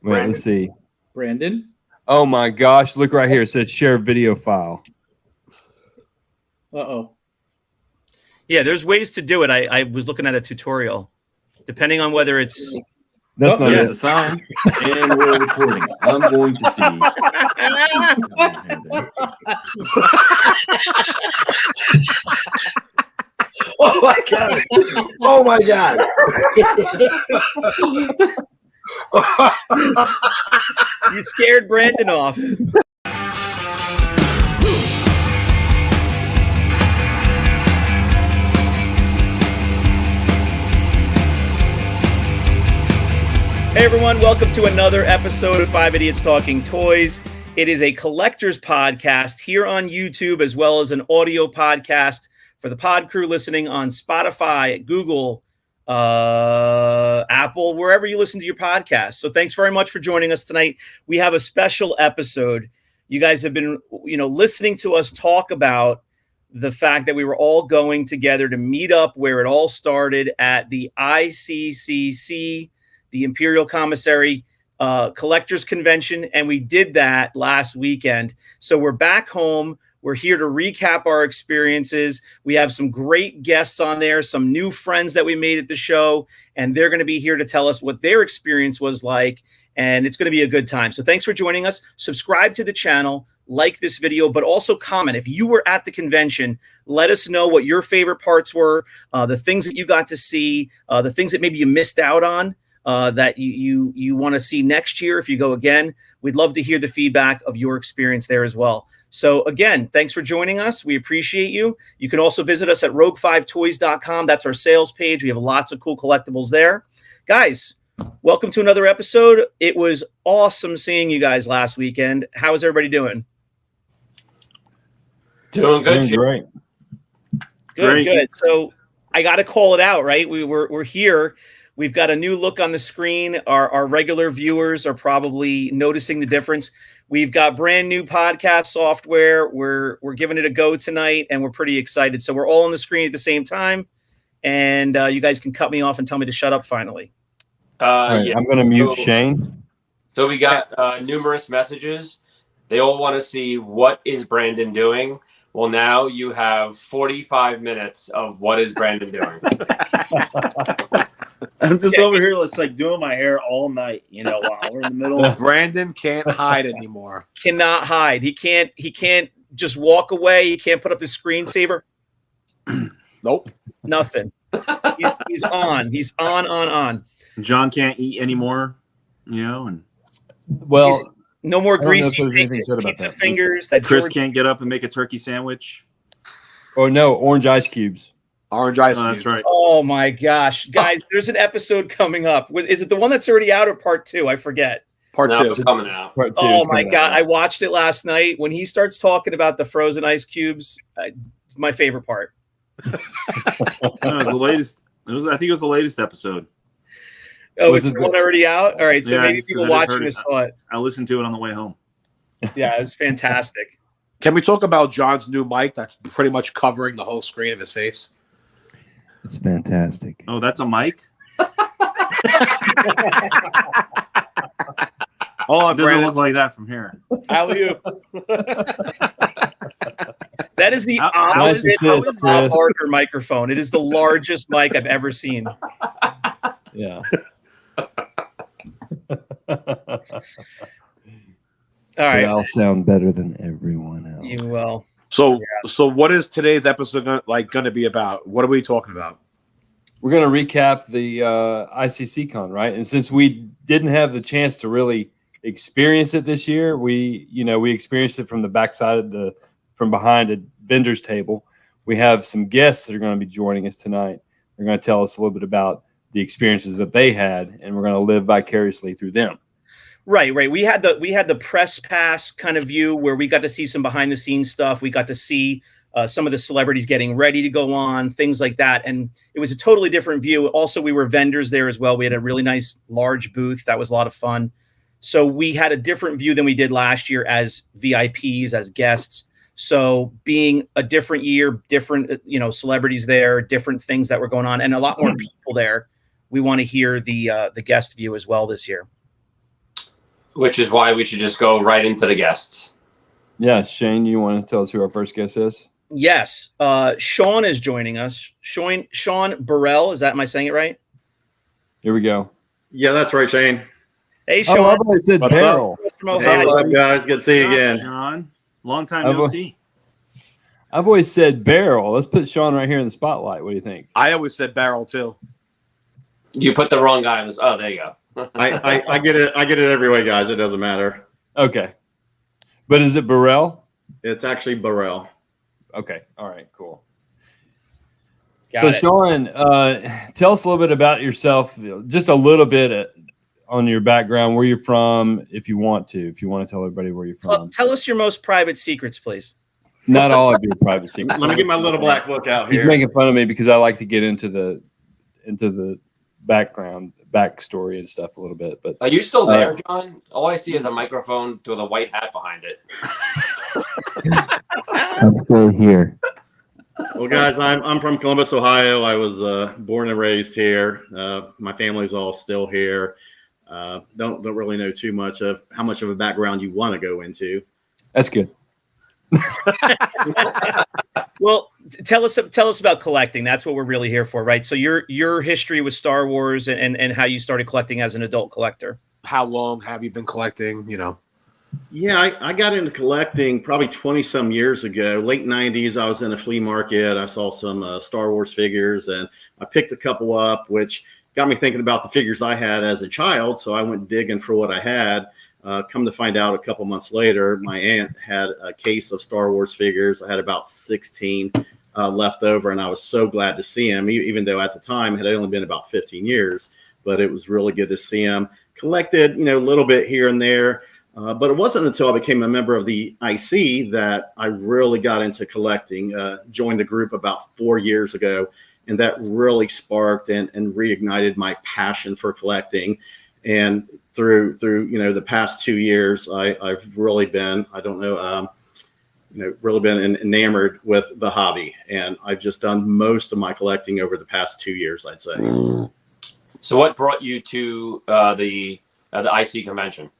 Wait, let's see. Brandon? Oh my gosh, look right here. It says share video file. Uh-oh. Yeah, there's ways to do it. I was looking at a tutorial. Depending on whether it's... That's not There's it. the sign. And we're recording. I'm going to see. Oh my god! Oh my god! You scared Brandon off. Hey everyone, welcome to another episode of 5 Idiots Talking Toys. It is a collector's podcast here on YouTube as well as an audio podcast for the pod crew listening on Spotify, Google, Apple, wherever you listen to your podcast. So thanks very much for joining us tonight. We have a special episode. You guys have been, listening to us talk about the fact that we were all going together to meet up where it all started at the ICCC, the Imperial Commissary Collectors Convention, and we did that last weekend. So we're back home. We're here to recap our experiences. We have some great guests on there, some new friends that we made at the show, and they're going to be here to tell us what their experience was like, and it's going to be a good time. So thanks for joining us. Subscribe to the channel, like this video, but also comment. If you were at the convention, let us know what your favorite parts were, the things that you got to see, the things that maybe you missed out on. That you want to see next year if you go again. We'd love to hear the feedback of your experience there as well. So again, thanks for joining us. We appreciate you. You can also visit us at rogue5toys.com. That's our sales page. We have lots of cool collectibles there. Guys, welcome to another episode. It was awesome seeing you guys last weekend. How is everybody doing? Doing good. Doing great. Good. So I got to call it out, right? We're here. We've got a new look on the screen. Our regular viewers are probably noticing the difference. We've got brand new podcast software. We're giving it a go tonight, and we're pretty excited. So we're all on the screen at the same time, and you guys can cut me off and tell me to shut up finally. Right, Yeah. I'm going to mute Shane. So we got numerous messages. They all want to see what is Brandon doing. Well, now you have 45 minutes of what is Brandon doing. I'm just over here, it's like doing my hair all night, while we're in the middle. Brandon can't hide anymore. Cannot hide. He can't just walk away. He can't put up the screensaver. Nope. Nothing. He's on. He's on. John can't eat anymore, and Well, no more I don't know if greasy there's anything said about pizza that. fingers. That Chris George can't get up and make a turkey sandwich. oh no, orange ice cubes. Orange ice. Oh, that's cubes. right. Oh my gosh, guys! There's an episode coming up. Is it the one that's already out or part 2? I forget. Part Now 2. it's coming out. Part two Oh is my coming god! out. I watched it last night. When he starts talking about the frozen ice cubes, my favorite part. No, it was the latest. I think it was the latest episode. Oh, Was it's it the one already out. All right, so Yeah, maybe just 'cause people I just watching heard this it. saw it. I listened to it on the way home. Yeah, it was fantastic. Can we talk about John's new mic that's pretty much covering the whole screen of his face? It's fantastic. Oh, that's a mic? Oh, It doesn't look like that from here. alley-oop. That is the Nice opposite of assist, the Bob Chris. Barker microphone. It is the largest mic I've ever seen. Yeah. All right, I'll sound better than everyone else. you will. So what is today's episode going to be about? What are we talking about? We're going to recap the ICCCon, right? And since we didn't have the chance to really experience it this year, we experienced it from the backside from behind a vendor's table. We have some guests that are going to be joining us tonight. They're going to tell us a little bit about the experiences that they had, and we're going to live vicariously through them. Right. We had the press pass kind of view where we got to see some behind the scenes stuff. We got to see some of the celebrities getting ready to go on, things like that. And it was a totally different view. Also, we were vendors there as well. We had a really nice large booth. That was a lot of fun. So we had a different view than we did last year as VIPs, as guests. So being a different year, different, celebrities there, different things that were going on, and a lot more people there. We want to hear the guest view as well this year. which is why we should just go right into the guests. Yeah, Shane, you want to tell us who our first guest is? Yes. Shawn is joining us. Shawn Barral. Am I saying it right? Here we go. Yeah, that's right, Shane. Hey, Oh, Shawn. I thought it said What's Barrel. From Hey, Ohio. what's up, guys? Good to see you again. Shawn, long time no see. I've always said Barrel. Let's put Shawn right here in the spotlight. What do you think? I always said barrel too. You put the wrong guy on this. Oh, there you go. I get it. I get it every way, guys. It doesn't matter. Okay. But is it Barrel? It's actually Barral. Okay. All right. Cool. Got So, it. Shawn, tell us a little bit about yourself, just a little bit on your background, where you're from, if you want to tell everybody where you're from. Tell us your most private secrets, please. Not all of your private secrets. Let me get my little black book out He's here. making fun of me because I like to get into the backstory and stuff a little bit. But Are you still there, John? All I see is a microphone with a white hat behind it. I'm still here. Well, guys, I'm from Columbus, Ohio. I was born and raised here. My family's all still here. Don't really know too much of how much of a background you want to go into. That's good. Well, tell us about collecting. That's what we're really here for, right? So your history with Star Wars and how you started collecting as an adult collector. How long have you been collecting? Yeah, I got into collecting probably 20 some years ago. Late 90s, I was in a flea market. I saw some Star Wars figures, and I picked a couple up, which got me thinking about the figures I had as a child. So I went digging for what I had. Come to find out a couple months later, my aunt had a case of Star Wars figures. I had about 16 left over, and I was so glad to see them, even though at the time it had only been about 15 years. But it was really good to see them. Collected, a little bit here and there. But it wasn't until I became a member of the IC that I really got into collecting. Joined the group about 4 years ago, and that really sparked and reignited my passion for collecting. And through the past 2 years, I've really been really been enamored with the hobby, and I've just done most of my collecting over the past 2 years, I'd say. So, what brought you to the IC convention?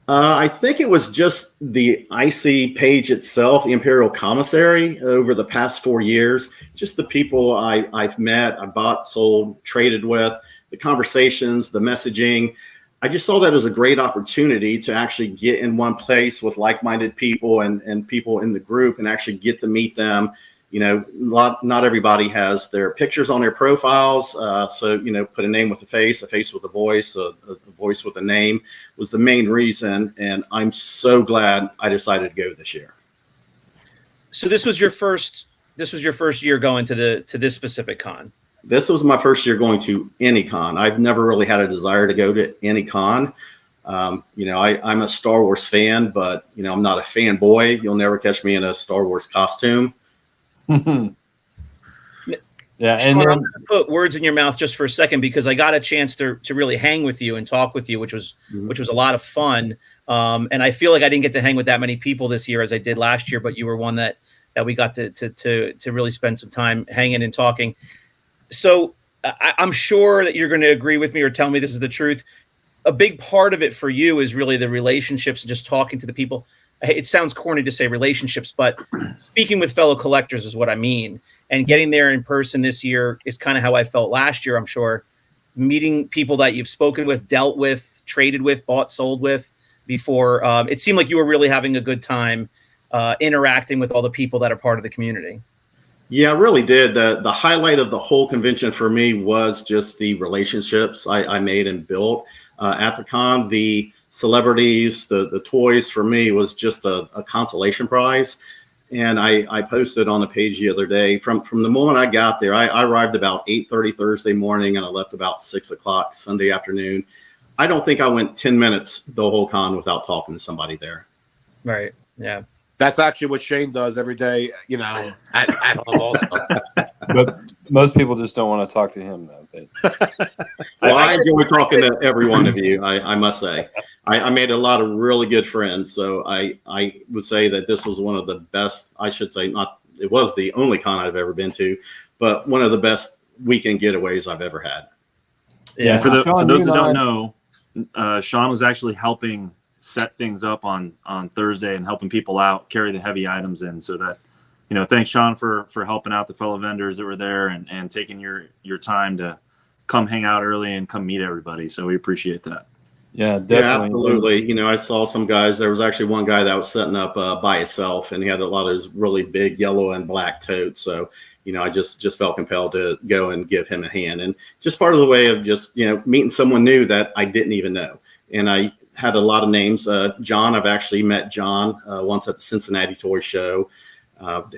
I think it was just the IC page itself, the Imperial Commissary, over the past 4 years. Just the people I've met, I bought, sold, traded with, the conversations, the messaging. I just saw that as a great opportunity to actually get in one place with like-minded people and people in the group and actually get to meet them. Not everybody has their pictures on their profiles. So, put a name with a face with a voice, a voice with a name was the main reason. And I'm so glad I decided to go this year. So this was your first year going to this specific con. This was my first year going to any con. I've never really had a desire to go to any con. I'm a Star Wars fan, but, I'm not a fanboy. You'll never catch me in a Star Wars costume. Yeah, Shawn, and I'm going to put words in your mouth just for a second because I got a chance to really hang with you and talk with you, which was a lot of fun. And I feel like I didn't get to hang with that many people this year as I did last year, but you were one that we got to really spend some time hanging and talking. So I'm sure that you're going to agree with me or tell me this is the truth. A big part of it for you is really the relationships and just talking to the people. It sounds corny to say relationships, but speaking with fellow collectors is what I mean. And getting there in person this year is kind of how I felt last year, I'm sure. Meeting people that you've spoken with, dealt with, traded with, bought, sold with before. It seemed like you were really having a good time interacting with all the people that are part of the community. Yeah, I really did. The highlight of the whole convention for me was just the relationships I made and built at the con. The celebrities, the toys for me was just a consolation prize. And I posted on the page the other day, from the moment I got there, I arrived about 8:30 Thursday morning and I left about 6 o'clock Sunday afternoon. I don't think I went 10 minutes the whole con without talking to somebody there. Right. Yeah. That's actually what Shane does every day, at home also. but most people just don't want to talk to him, though. Well, I enjoy talking to every one of you, I must say. I made a lot of really good friends, so I would say that this was one of the best, I should say, it was the only con I've ever been to, but one of the best weekend getaways I've ever had. Yeah, for those that don't know, Shawn was actually helping set things up on Thursday and helping people out, carry the heavy items in, so that, thanks Shawn for helping out the fellow vendors that were there and taking your time to come hang out early and come meet everybody. So we appreciate that. Yeah, definitely. Yeah, absolutely. I saw some guys. There was actually one guy that was setting up by himself, and he had a lot of his really big yellow and black totes. So, I just felt compelled to go and give him a hand, and just part of the way of just meeting someone new that I didn't even know. And I had a lot of names. John, I've actually met John once at the Cincinnati Toy Show.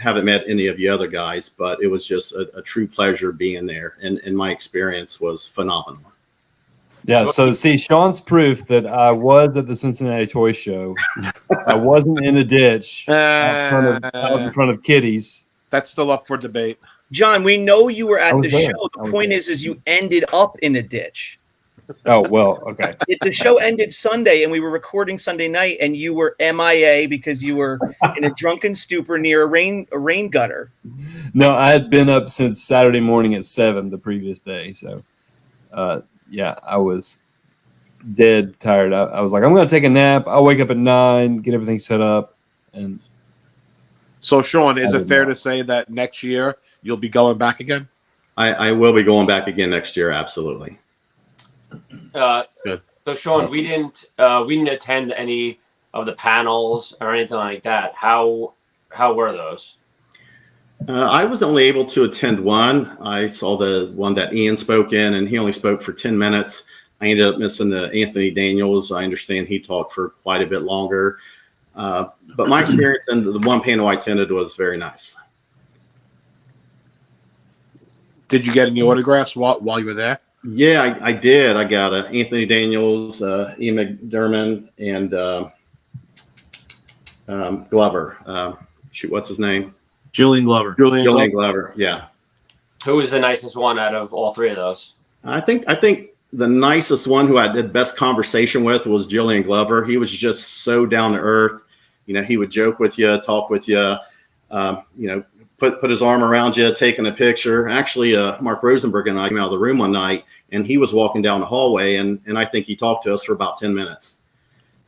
Haven't met any of the other guys, but it was just a true pleasure being there, and my experience was phenomenal. Yeah, so see, Shawn's proof that I was at the Cincinnati Toy Show. I wasn't in a ditch out in front of kiddies. That's still up for debate. John, we know you were at the there. show. The point is you ended up in a ditch. Oh, well, okay. The show ended Sunday, and we were recording Sunday night, and you were MIA because you were in a drunken stupor near a rain gutter. No, I had been up since Saturday morning at 7 the previous day. So, yeah, I was dead tired. I was like, I'm going to take a nap. I'll wake up at 9, get everything set up. And so, Shawn, is it fair to say that next year you'll be going back again? I will be going back again next year. Absolutely. Good. So, Shawn, we didn't attend any of the panels or anything like that. How were those? I was only able to attend one. I saw the one that Ian spoke in, and he only spoke for 10 minutes. I ended up missing the Anthony Daniels. I understand he talked for quite a bit longer. But my experience in the one panel I attended was very nice. Did you get any autographs while you were there? Yeah, I did. I got Anthony Daniels, Ian McDermott, and Glover. What's his name? Jillian Glover. Jillian Glover. Yeah. Who was the nicest one out of all three of those? I think the nicest one who I did best conversation with was Jillian Glover. He was just so down to earth. He would joke with you, talk with you, put his arm around you, taking a picture. Actually, Mark Rosenberg and I came out of the room one night, and he was walking down the hallway, and I think he talked to us for about 10 minutes.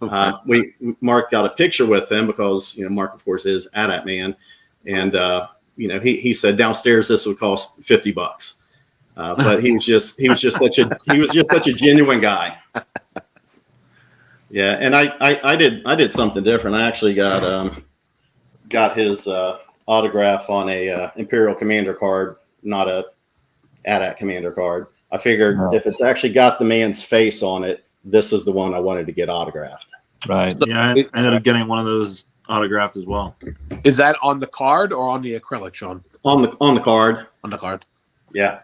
Okay. Mark got a picture with him because Mark, of course, is AT-AT man, and he said downstairs this would cost $50. But he was just such a genuine guy. Yeah, and I did something different. I actually got his autograph on a Imperial Commander card, not a AT-AT Commander card. I figured if it's actually got the man's face on it, this is the one I wanted to get autographed. Right. Yeah, I ended up getting one of those autographed as well. Is that on the card or on the acrylic, Shawn? On the card. On the card. Yeah.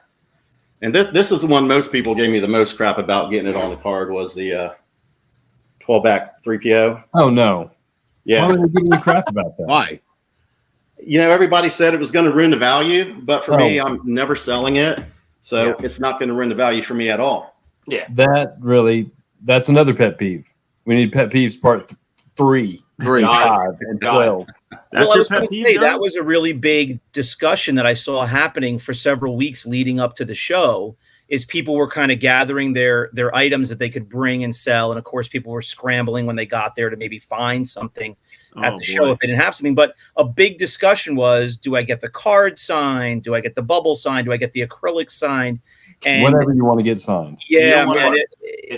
And this is the one most people gave me the most crap about getting it on the card was the 12-back 3PO. Oh, no. Yeah. Why were they giving you crap about that? Why? Everybody said it was going to ruin the value, but for me, I'm never selling it. So it's not going to ruin the value for me at all. Yeah. That's another pet peeve. We need pet peeves part 3, 5, and 12. Well, I was going to say that was a really big discussion that I saw happening for several weeks leading up to the show. Is people were kind of gathering their items that they could bring and sell, and of course, people were scrambling when they got there to maybe find something at the show if they didn't have something. But a big discussion was: do I get the card signed? Do I get the bubble signed? Do I get the acrylic signed? And whatever you want to get signed. Yeah, man.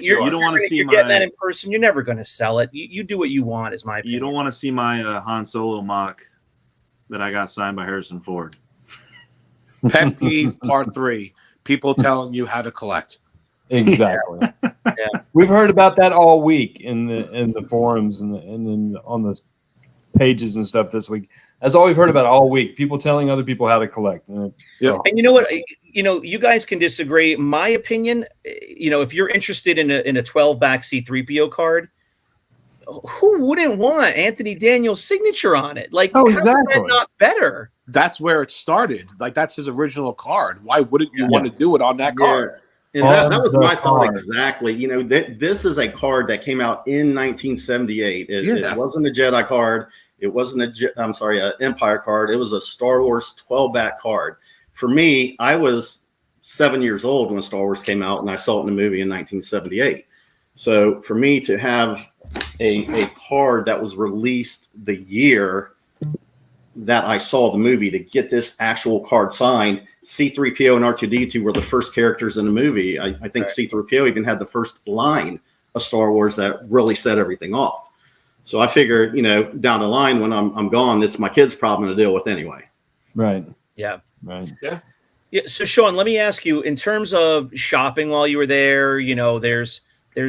You don't want to see you're getting that in person. You're never going to sell it. You do what you want, is my opinion. You don't want to see my Han Solo mock that I got signed by Harrison Ford. Pet peeves part 3. People telling you how to collect. Exactly. Yeah. We've heard about that all week in the forums and then on the pages and stuff this week. That's all we've heard about all week. People telling other people how to collect. Yeah. And you know what? You guys can disagree. My opinion, if you're interested in a 12-back C-3PO card, who wouldn't want Anthony Daniels' signature on it? Like, how is that not better? That's where it started. Like, that's his original card. Why wouldn't you want to do it on that card? And that was my thought exactly. This is a card that came out in 1978. It wasn't a Jedi card. It wasn't an Empire card. It was a Star Wars 12-back card. For me, I was 7 years old when Star Wars came out, and I saw it in the movie in 1978. So for me to have a card that was released the year that I saw the movie, to get this actual card signed, C-3PO and R2-D2 were the first characters in the movie. I think C-3PO even had the first line of Star Wars that really set everything off. So I figured, down the line when I'm gone, it's my kid's problem to deal with anyway. Right. Yeah. Right. Yeah. So Shawn, let me ask you, in terms of shopping while you were there, there's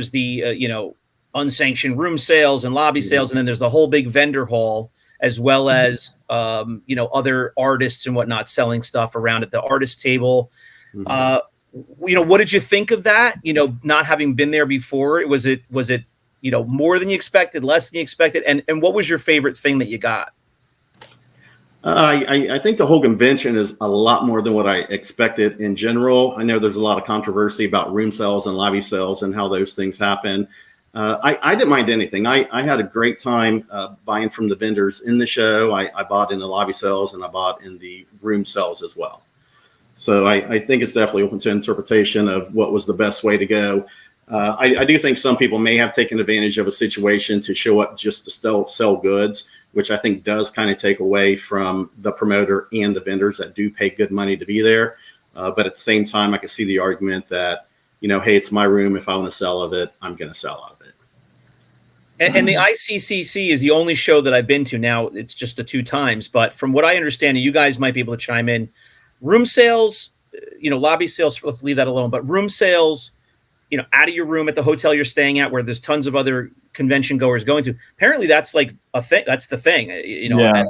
the, unsanctioned room sales and lobby sales. And then there's the whole big vendor hall, as well as, other artists and whatnot selling stuff around at the artist table. What did you think of that? Not having been there before, was it, more than you expected, less than you expected? And what was your favorite thing that you got? I think the whole convention is a lot more than what I expected in general. I know there's a lot of controversy about room sales and lobby sales and how those things happen. I didn't mind anything. I had a great time buying from the vendors in the show. I bought in the lobby sales and I bought in the room sales as well. So I think it's definitely open to interpretation of what was the best way to go. I do think some people may have taken advantage of a situation to show up just to sell goods, which I think does kind of take away from the promoter and the vendors that do pay good money to be there. But at the same time, I can see the argument that, hey, it's my room. If I want to sell of it, I'm going to sell out of it. And the ICCC is the only show that I've been to. Now it's just the 2 times, but from what I understand, and you guys might be able to chime in, room sales, lobby sales, let's leave that alone, but room sales, out of your room at the hotel you're staying at, where there's tons of other convention goers going to. Apparently that's like a thing. That's the thing, Yeah.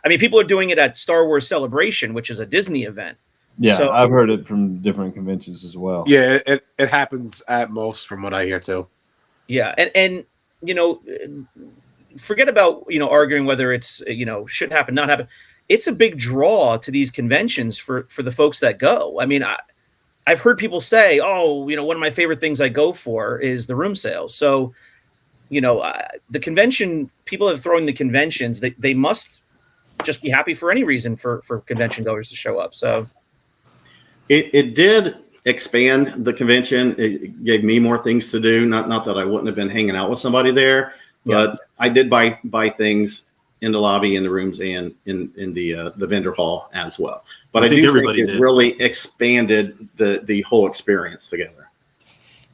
I mean, people are doing it at Star Wars Celebration, which is a Disney event. Yeah, So, I've heard it from different conventions as well. Yeah, it happens at most, from what I hear too. yeah. And forget about, arguing whether it's, should happen, not happen. It's a big draw to these conventions for the folks that go. I mean, I've heard people say, one of my favorite things I go for is the room sales. So, the convention, people that are throwing the conventions, they must just be happy for any reason for convention goers to show up. So it did expand the convention. It gave me more things to do. Not that I wouldn't have been hanging out with somebody there, but I did buy things in the lobby, in the rooms, and in the vendor hall as well. But I do think it really expanded the whole experience together.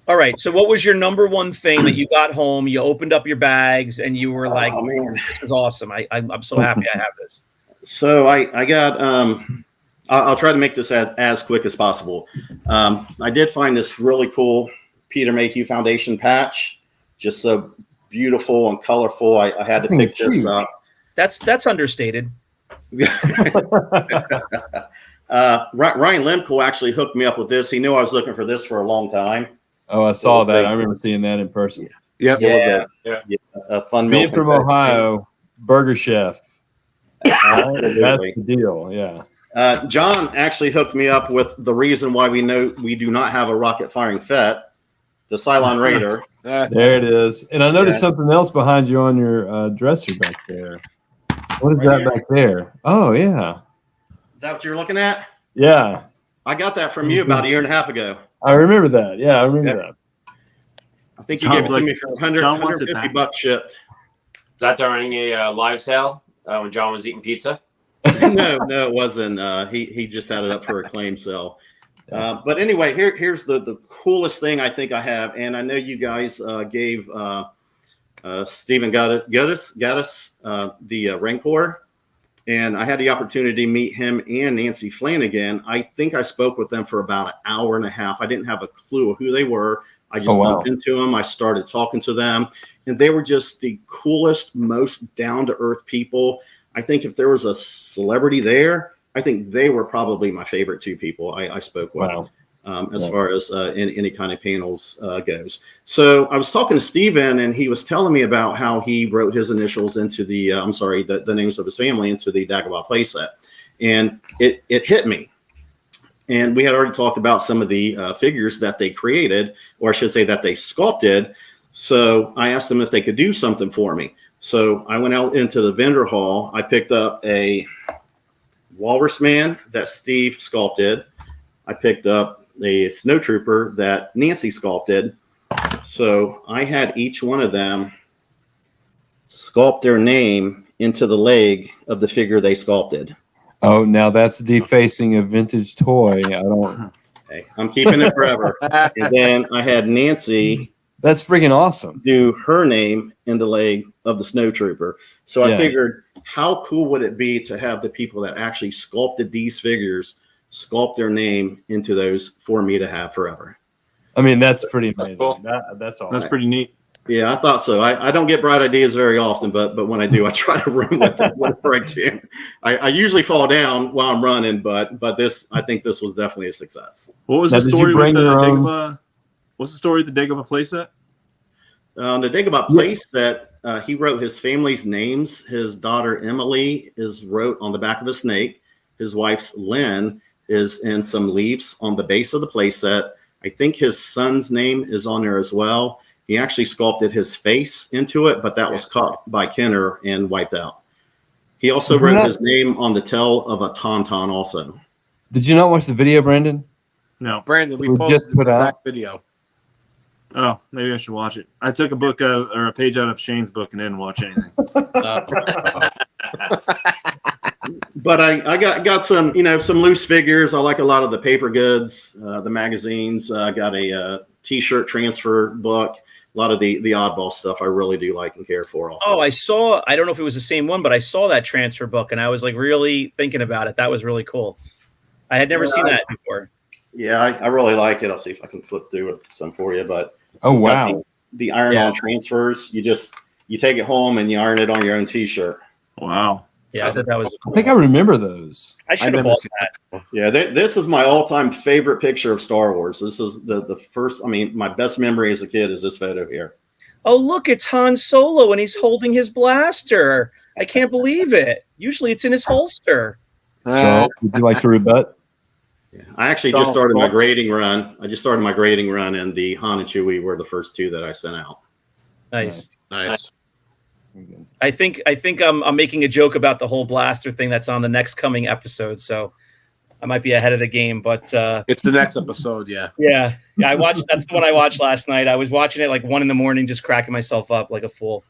All right. So what was your number one thing that you got home, you opened up your bags, and you were like, man, this is awesome. I'm so happy I have this. So I got, I'll try to make this as quick as possible. I did find this really cool Peter Mayhew Foundation patch, just so beautiful and colorful. I had to pick this up. That's understated. Ryan Lemko actually hooked me up with this. He knew I was looking for this for a long time. Oh, I saw that. I remember seeing that in person. Yep. Yeah. A fun Being from Ohio, Burger Chef. That's the deal. Yeah. John actually hooked me up with the reason why we know we do not have a rocket firing FET, the Cylon Raider. There it is. And I noticed something else behind you on your dresser back there. What is that back there? Oh, yeah. Is that what you're looking at? Yeah. I got that from you about a year and a half ago. I remember that. Yeah, I remember that. I think you gave it to me for $150 shipped. Is that during a live sale when John was eating pizza? No, it wasn't. He just had it up for a claim sale. But anyway, here's the coolest thing I think I have, and I know you guys gave Stephen Gaddis the Rancor, and I had the opportunity to meet him and Nancy Flanagan. I think I spoke with them for about an hour and a half. I didn't have a clue who they were. I just bumped into them. I started talking to them, and they were just the coolest, most down-to-earth people. I think if there was a celebrity there, I think they were probably my favorite 2 people I spoke with as far as in any kind of panels goes. So I was talking to Steven, and he was telling me about how he wrote his initials into the, the names of his family into the Dagobah playset. And it hit me. And we had already talked about some of the figures that they created, or I should say that they sculpted. So I asked them if they could do something for me. So I went out into the vendor hall. I picked up a Walrus Man that Steve sculpted. I picked up a Snowtrooper that Nancy sculpted. So I had each one of them sculpt their name into the leg of the figure they sculpted. Oh, now that's defacing a vintage toy. I don't. Okay, I'm keeping it forever. And then I had Nancy That's freaking awesome. do her name in the leg of the snow trooper. So I Yeah. figured, how cool would it be to have the people that actually sculpted these figures sculpt their name into those for me to have forever? I mean, that's pretty That's amazing. cool. That's all. That's pretty neat. Yeah, I thought so. I don't get bright ideas very often, but when I do, I try to run with it whenever I can. I usually fall down while I'm running, but I think this was definitely a success. What was Now, the did you story with bring the your own- Dagobah? What's the story with the Dagobah playset? The Dagobah playset, he wrote his family's names. His daughter Emily is wrote on the back of a snake. His wife's Lynn is in some leaves on the base of the playset. I think his son's name is on there as well. He actually sculpted his face into it, but that was caught by Kenner and wiped out. He also wrote his name on the tail of a tauntaun also. Did you not watch the video, Brandon? No. Brandon, we We posted just put the exact out- video. Oh, maybe I should watch it. I took a book or a page out of Shane's book and didn't watch anything. But I got some, some loose figures. I like a lot of the paper goods, the magazines. I got a T-shirt transfer book. A lot of the oddball stuff I really do like and care for also. Oh, I don't know if it was the same one, but I saw that transfer book and I was like really thinking about it. That was really cool. I had never seen that before. Yeah, I really like it. I'll see if I can flip through it some for you. But Oh, it's got wow. the iron-on transfers. You take it home and you iron it on your own T-shirt. Wow. Yeah, I thought that was I think I remember those. I should have never bought seen that. Yeah, this is my all-time favorite picture of Star Wars. This is the first. I mean, my best memory as a kid is this photo here. Oh, look, it's Han Solo and he's holding his blaster. I can't believe it. Usually it's in his holster. Charles, would you like to rebut? Yeah, I actually just started my grading run. I just started my grading run, and the Han and Chewie were the first two that I sent out. Nice. Nice. I think I'm making a joke about the whole blaster thing that's on the next coming episode, so I might be ahead of the game. But It's the next episode, yeah. yeah, I watched. That's the one I watched last night. I was watching it like 1 a.m, just cracking myself up like a fool.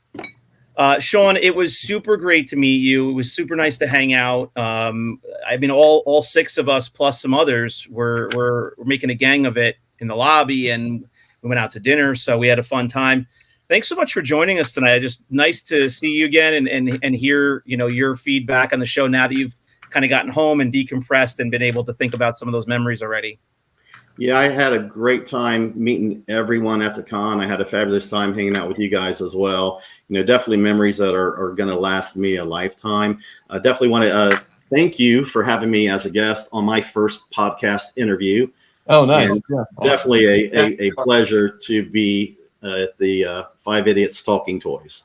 Shawn, it was super great to meet you. It was super nice to hang out. I mean, all 6 of us plus some others were making a gang of it in the lobby, and we went out to dinner, so we had a fun time. Thanks so much for joining us tonight. Just nice to see you again and hear your feedback on the show now that you've kind of gotten home and decompressed and been able to think about some of those memories already. Yeah, I had a great time meeting everyone at the con. I had a fabulous time hanging out with you guys as well. Definitely memories that are going to last me a lifetime. I definitely want to thank you for having me as a guest on my first podcast interview. Oh, nice. And Yeah. definitely a pleasure to be at the 5 Idiots Talking Toys.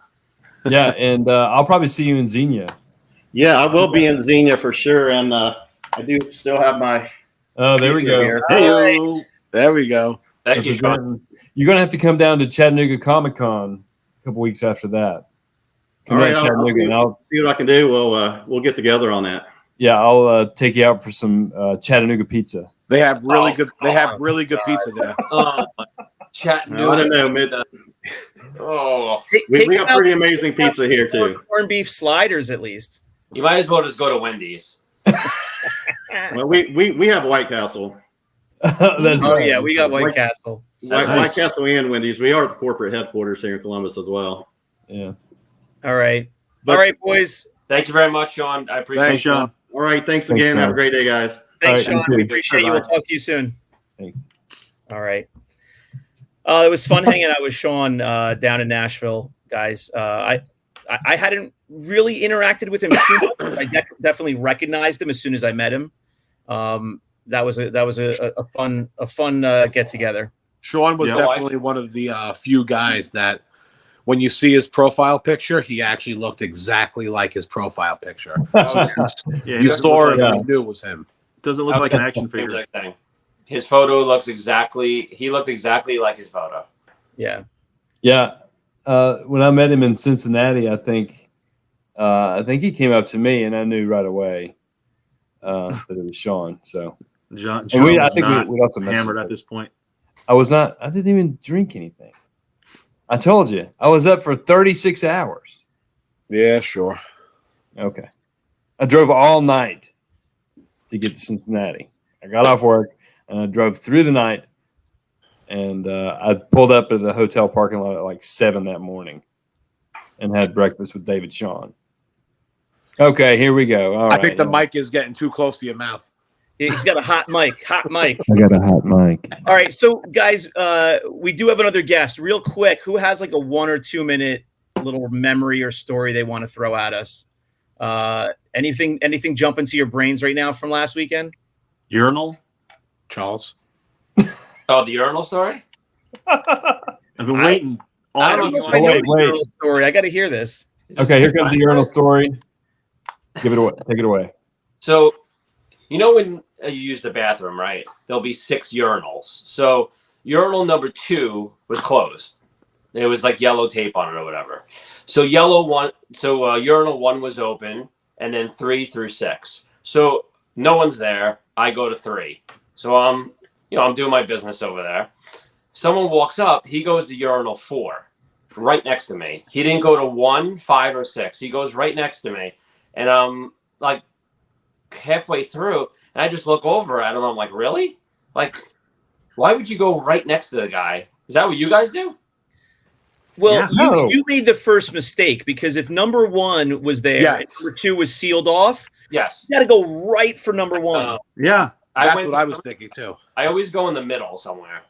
Yeah, and I'll probably see you in Xenia. Yeah, I will be in Xenia for sure. And I do still have my Oh, there we go. here. Hey, there we go. Thank you, Shawn. You're going to have to come down to Chattanooga ComicCon a couple weeks after that. Come All down right, to Chattanooga, and I'll see what I can do. We'll get together on that. I'll take you out for some Chattanooga pizza. They have really good. They have God. really good pizza there. Chattanooga. I don't know, mid. Oh, We got pretty amazing pizza here too. Corned beef sliders, at least. you might as well just go to Wendy's. Well, we have White Castle, That's Oh right. yeah, we got White Castle. White nice. Castle and Wendy's. We are the corporate headquarters here in Columbus as well. Yeah. All right, But- all right, boys. Thank you very much, Shawn. I appreciate Thanks, it. Sean. All right, thanks Thanks, again. Have a man. great day, guys. Thanks, All right, Shawn. you We too. appreciate you. We'll talk to you soon. Thanks. All right. It was fun hanging out with Shawn down in Nashville, guys. I hadn't really interacted with him too much. I definitely recognized him as soon as I met him. That was a fun get together. Sean was Yeah. definitely one of the few guys that, when you see his profile picture, he actually looked exactly like his profile picture. Yeah, You saw it like- and you knew it was him. Doesn't look like an action figure. Exact thing. His photo looks exactly. He looked exactly like his photo. Yeah. Yeah. When I met him in Cincinnati, I think he came up to me and I knew right away that it was Shawn. So John And we- I was think we- not we also messed hammered with at it. this point. I didn't even drink anything. I told you. I was up for 36 hours. Yeah, sure. Okay. I drove all night to get to Cincinnati. I got off work and I drove through the night, and I pulled up at the hotel parking lot at like 7 that morning and had breakfast with David Shawn. Okay, here we go. All I right, think the mic is getting too close to your mouth. He's got a hot mic. Hot mic. I got a hot mic. All right, so guys, we do have another guest. Real quick, who has like a 1 or 2 minute little memory or story they want to throw at us? Anything jump into your brains right now from last weekend? Urinal. Charles. Oh, the urinal story? I've been waiting. I don't know if you I want know to the urinal story. I got to hear this. Okay, here comes the urinal story. Give it away. Take it away. So, you know when you use the bathroom, right? There'll be 6 urinals. So, urinal number 2 was closed. It was like yellow tape on it or whatever. So, urinal 1 was open, and then 3 through 6. So, no one's there. I go to 3. So, I'm doing my business over there. Someone walks up. He goes to urinal 4, right next to me. He didn't go to 1, 5, or 6. He goes right next to me. And I'm like halfway through, and I just look over at him. I'm like, really? Like, why would you go right next to the guy? Is that what you guys do? Well, Yeah. you made the first mistake, because if number 1 was there and number 2 was sealed off, Yes. you got to go right for number 1. Yeah. That's what I was thinking too. I always go in the middle somewhere.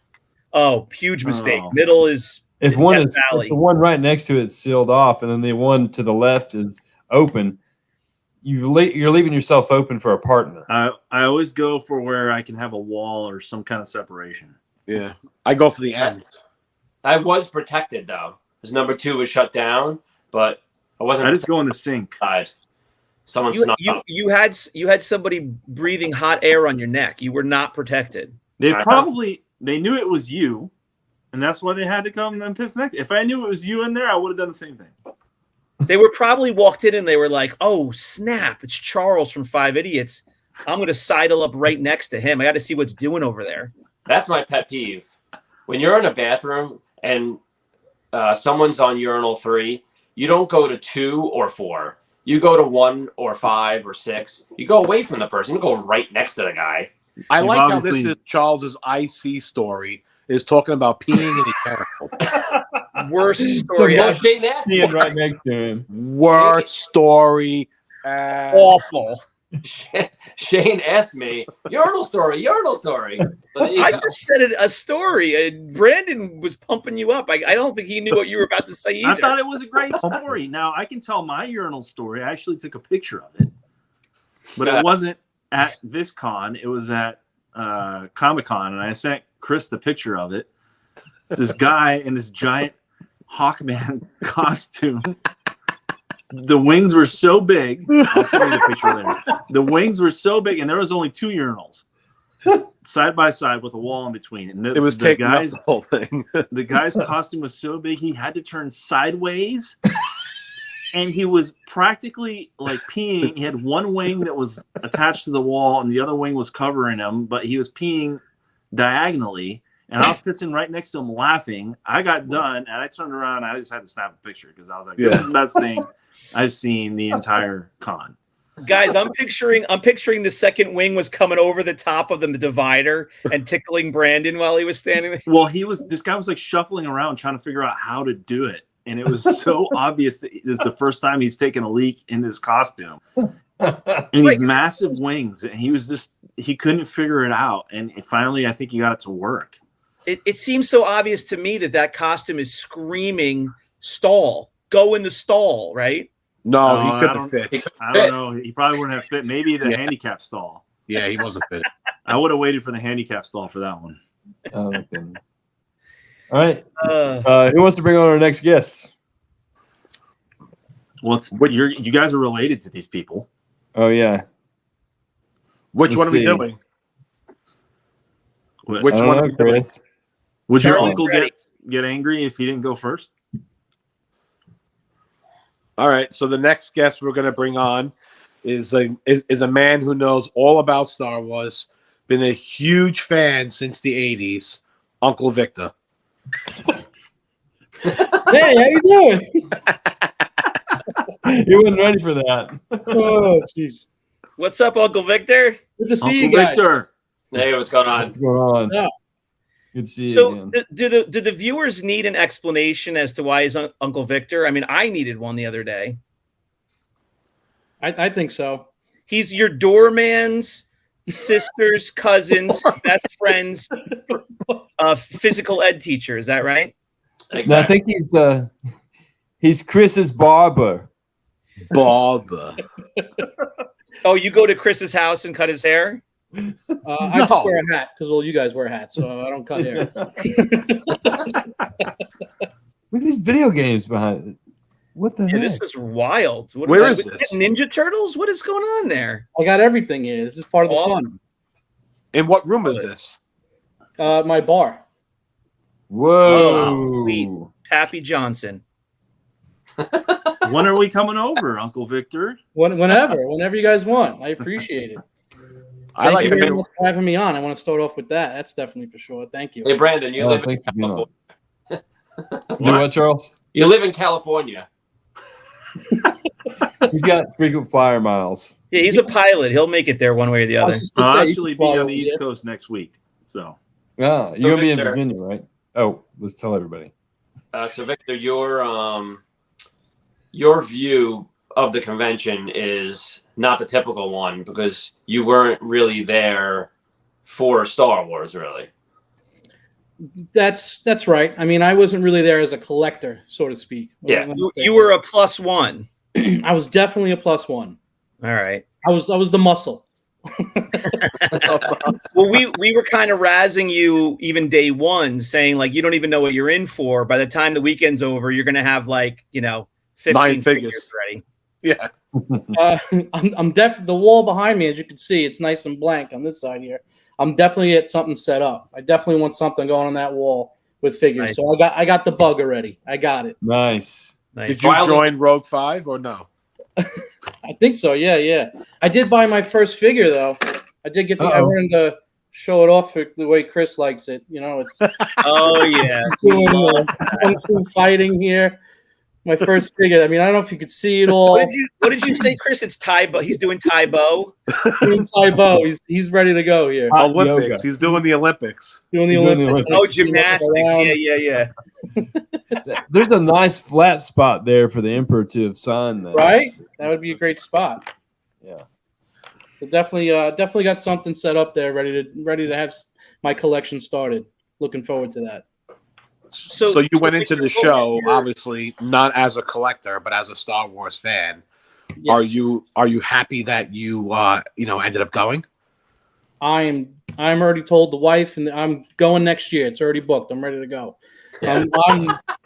Oh, huge mistake. Oh. Middle is If Death Valley. the one right next to it's sealed off, and then the one to the left is open, you're leaving yourself open for a partner. I always go for where I can have a wall or some kind of separation. Yeah. I go for the end. I was protected though, because number 2 was shut down, but I wasn't. I just go in the sink. Inside. Someone snuck up. you had somebody breathing hot air on your neck. You were not protected. They knew it was you, and that's why they had to come and piss next. If I knew it was you in there, I would have done the same thing. They were probably walked in and they were like, "Oh snap! It's Charles from 5 Idiots. I'm going to sidle up right next to him. I got to see what's doing over there." That's my pet peeve. When you're in a bathroom and someone's on urinal 3, you don't go to 2 or 4. You go to 1 or 5 or 6. You go away from the person. You go right next to the guy. I You've like how this obviously- is Charles's IC story is talking about peeing in a urinal. Worst story Well, ever. Shane asked me. Seeing right next to him. Worst story. Awful. Shane asked me, urinal story. So there you I go. just said a story. Brandon was pumping you up. I don't think he knew what you were about to say either. I thought it was a great story. Now I can tell my urinal story. I actually took a picture of it, but it wasn't at this con. It was at ComicCon, and I sent Chris the picture of it. It's this guy in this giant Hawkman costume. The wings were so big. I'll show you the picture later. The wings were so big, and there was only 2 urinals side by side with a wall in between. And It was taking up the whole thing. The guy's costume was so big he had to turn sideways, and he was practically like peeing. He had one wing that was attached to the wall, and the other wing was covering him, but he was peeing diagonally. And I was pissing right next to him, laughing. I got done, and I turned around. And I just had to snap a picture because I was like, "This is the best thing I've seen the entire con." Guys, I'm picturing the second wing was coming over the top of the divider and tickling Brandon while he was standing there. Well, this guy was like shuffling around trying to figure out how to do it, and it was so obvious that this is the first time he's taken a leak in this costume. And these massive wings, and he couldn't figure it out. And finally, I think he got it to work. It seems so obvious to me that costume is screaming stall. Go in the stall, right? No, he couldn't fit. I don't know. He probably wouldn't have fit. Maybe the handicap stall. Yeah, he wasn't fit. I would have waited for the handicap stall for that one. Oh, okay. All right. Who wants to bring on our next guest? Well, you guys are related to these people. Oh, yeah. Which Let's one are we see. doing? Which one are we doing? Would your Charlie's uncle ready. get angry if he didn't go first? All right. So the next guest we're going to bring on is a man who knows all about Star Wars, been a huge fan since the 80s, Uncle Victor. Hey, how you doing? He wasn't ready for that. Oh, jeez. What's up, Uncle Victor? Good to see Uncle you guys. Victor. Hey, what's going on? What's going on? Yeah. Good to see you So, again. do the viewers need an explanation as to why he's Uncle Victor? I mean, I needed one the other day. I think so. He's your doorman's sister's cousin's best friend's physical ed teacher. Is that right? No, I think he's Chris's barber. Barber. Oh, you go to Chris's house and cut his hair? I just wear a hat because all you guys wear hats, so I don't cut hair. Look at these video games behind it. What the Yeah, heck? this is wild. Where is this? Ninja Turtles? What is going on there? I got everything here. This is part of the Awesome. In what room is this? fun. My bar. Whoa. Sweet. Pappy Johnson. When are we coming over, Uncle Victor? Whenever you guys want. I appreciate it. I Thank like you very it. much for having me on. I want to start off with that. That's definitely for sure. Thank you. Hey, Brandon, you Oh, live in thanks for being on. California. Do what, Charles? You live in California. He's got frequent flyer miles. Yeah, he's a pilot. He'll make it there one way or the I other. was just gonna I'll say, you actually can be fly on over the East here. Coast next week. So Yeah, you're gonna be in Victor. Virginia, right? Oh, let's tell everybody. So Victor, your view of the convention is not the typical one because you weren't really there for Star Wars, really. That's right. I mean, I wasn't really there as a collector, so to speak. Yeah. You were a +1. I was definitely a +1. All right. I was the muscle. Well, we were kind of razzing you even day one, saying like you don't even know what you're in for. By the time the weekend's over, you're gonna have 15 9 figures figures. ready. Yeah. I'm the wall behind me, as you can see, it's nice and blank on this side here. I'm definitely at something set up. I definitely want something going on that wall with figures. Nice. So I got the bug already. I got it. Nice. Nice. Did you join Rogue 5 or no? I think so. Yeah. I did buy my first figure though. I did get I wanted to show it off the way Chris likes it. You know, it's Oh yeah. doing kung fu fighting here. My first figure. I mean, I don't know if you could see it all. What did you say, Chris? It's Tai Bo. He's doing Tai Bo. Doing Tai Bo. He's ready to go here. Hot Olympics. yoga. He's doing the Olympics. Doing the He's doing the Olympics. Olympics. Oh, gymnastics. Yeah. There's a nice flat spot there for the Emperor to have signed that. Right? That would be a great spot. Yeah. So definitely got something set up there, ready to have my collection started. Looking forward to that. So you went into the show, obviously not as a collector, but as a Star Wars fan. Yes. Are you happy that you ended up going? I'm already told the wife, and I'm going next year. It's already booked. I'm ready to go. I'm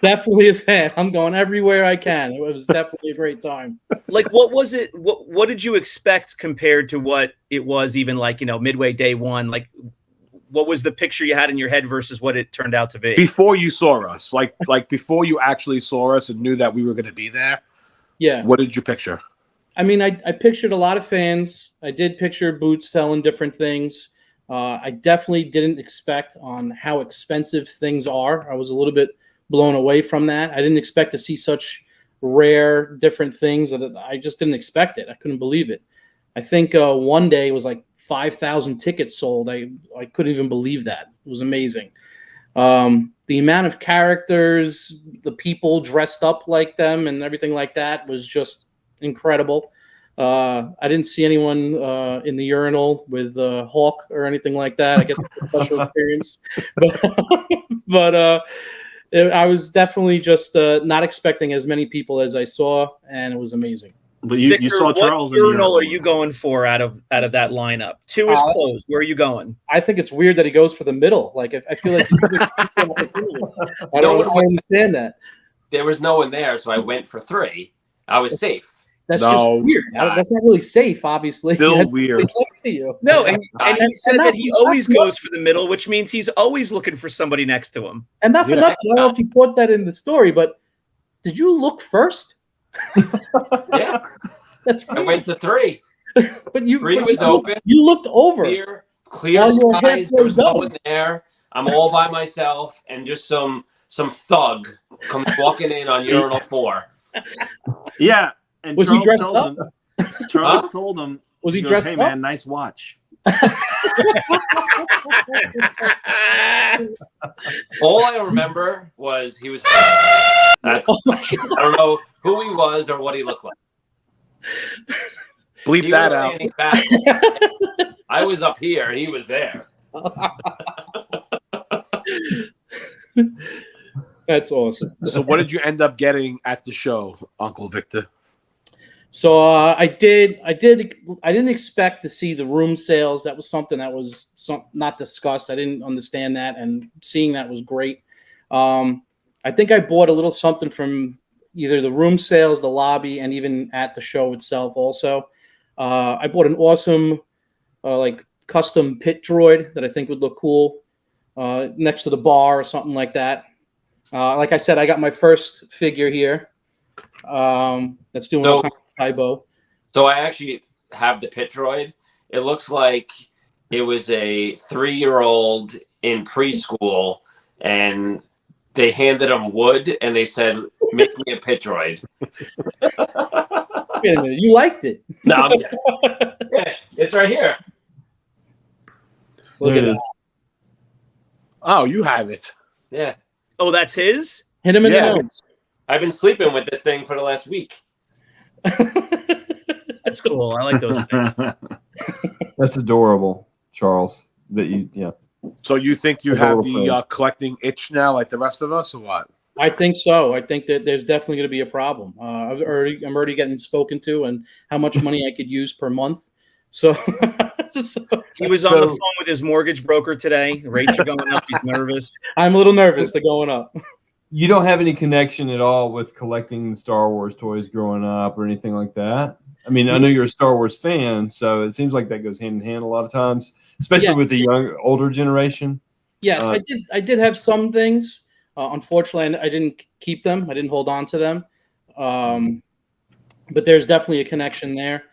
definitely a fan. I'm going everywhere I can. It was definitely a great time. Like, what was it? What did you expect compared to what it was? Even midway day one. Like, what was the picture you had in your head versus what it turned out to be? Before you saw us, like before you actually saw us and knew that we were going to be there. Yeah. What did you picture? I mean, I pictured a lot of fans. I did picture booths selling different things. I definitely didn't expect on how expensive things are. I was a little bit blown away from that. I didn't expect to see such rare different things. I just didn't expect it. I couldn't believe it. I think one day it was like 5,000 tickets sold. I couldn't even believe that. It was amazing. The amount of characters, the people dressed up like them and everything like that was just incredible. I didn't see anyone in the urinal with Hawk or anything like that. I guess it's a special experience. But I was definitely just not expecting as many people as I saw, and it was amazing. But you Victor, saw Charles. What urinal are you going for out of that lineup? 2 is closed. Where are you going? I think it's weird that he goes for the middle. Like, I feel like I don't understand that. There was no one there, so I went for 3. I was safe. That's No, just weird. That's not really safe, obviously. Still That's weird. next to you. No, and he said that he always that's goes for the middle, which means he's always looking for somebody next to him. And not for nothing. I don't know if you caught that in the story, but did you look first? Yeah, That's I weird. went to 3. But you 3 was open. You looked over. Clear While you were skies. There was no halfway one there. I'm all by myself, and just some some thug comes walking in on urinal 4. Yeah. And Was he dressed up? Charles told him, Was he goes, dressed hey, up? man, nice watch. All I remember was he was. That's, I don't know who he was or what he looked like. Bleep He that was out. standing back. I was up here. He was there. That's awesome. So what did you end up getting at the show, Uncle Victor? So I didn't expect to see the room sales. That was something that was not discussed. I didn't understand that, and seeing that was great. I think I bought a little something from either the room sales, the lobby, and even at the show itself also. I bought an awesome like custom pit droid that I think would look cool next to the bar or something like that. Like I said, I got my first figure here. That's doing all kinds of Tybo. So I actually have the pit droid. It looks like it was a 3-year-old in preschool, and they handed him wood and they said, "Make me a pit droid." Wait a minute, you liked it? No, I'm kidding. Yeah, it's right here. Look There at it that. is. Oh, you have it. Yeah. Oh, that's his? Hit him in Yeah. the nose. I've been sleeping with this thing for the last week. That's cool. I like those things. That's adorable, Charles. That you, yeah. So you think you That's a have little the thing. collecting itch now, like the rest of us, or what? I think so. I think that there's definitely going to be a problem. I'm already getting spoken to, and how much money I could use per month. So, He was on the phone with his mortgage broker today. The rates are going up. He's nervous. I'm a little nervous. They're going up. You don't have any connection at all with collecting Star Wars toys growing up or anything like that? I mean, I know you're a Star Wars fan, so it seems like that goes hand in hand a lot of times, especially with the older generation. Yes, I did have some things. Unfortunately, I didn't keep them. I didn't hold on to them. But there's definitely a connection there.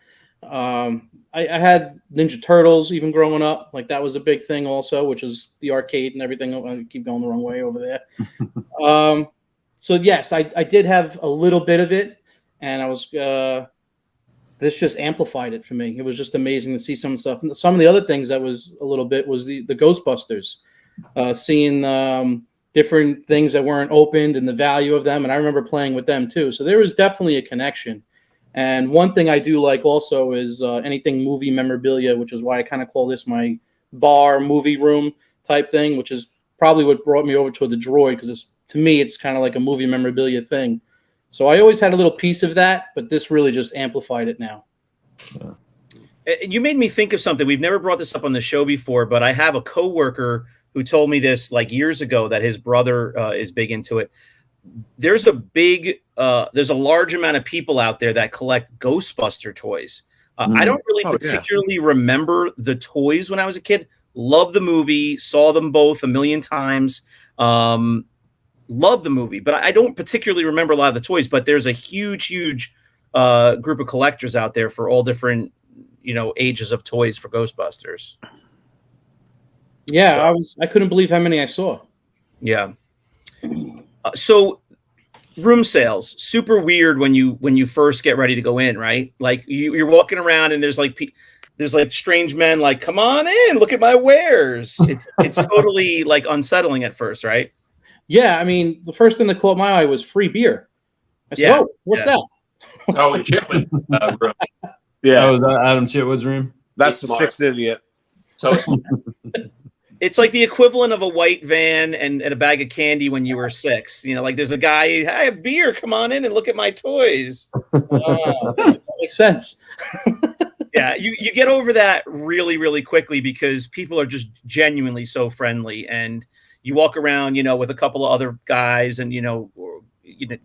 I had Ninja Turtles even growing up. Like that was a big thing also, which is the arcade and everything. I keep going the wrong way over there. So yes, I did have a little bit of it, and I was this just amplified it for me. It was just amazing to see some stuff. Some of the other things that was a little bit was the Ghostbusters, seeing different things that weren't opened and the value of them. And I remember playing with them too. So there was definitely a connection. And one thing I do like also is anything movie memorabilia, which is why I kind of call this my bar movie room type thing, which is probably what brought me over to the droid, because to me, it's kind of like a movie memorabilia thing. So I always had a little piece of that, but this really just amplified it now. You made me think of something. We've never brought this up on the show before, but I have a coworker who told me this like years ago that his brother is big into it. There's a large amount of people out there that collect Ghostbuster toys. I don't really particularly remember the toys when I was a kid. Loved the movie, saw them both a million times. Love the movie, but I don't particularly remember a lot of the toys. But there's a huge group of collectors out there for all different, ages of toys for Ghostbusters. Yeah, I couldn't believe how many I saw. Yeah. So room sales, super weird when you first get ready to go in, right? Like you're walking around and there's like strange men like, come on in, look at my wares. It's totally like unsettling at first, right? Yeah, I mean, the first thing that caught my eye was free beer. I said, "Oh, what's that?" Oh, in Chitlin. Yeah, Oh, was that Adam Chitwood's room? that's He's the smart. sixth idiot. So It's like the equivalent of a white van and a bag of candy when you were 6. Like there's a guy, I have beer, come on in and look at my toys. That makes sense. Yeah, you get over that really, really quickly because people are just genuinely so friendly, and you walk around, with a couple of other guys and,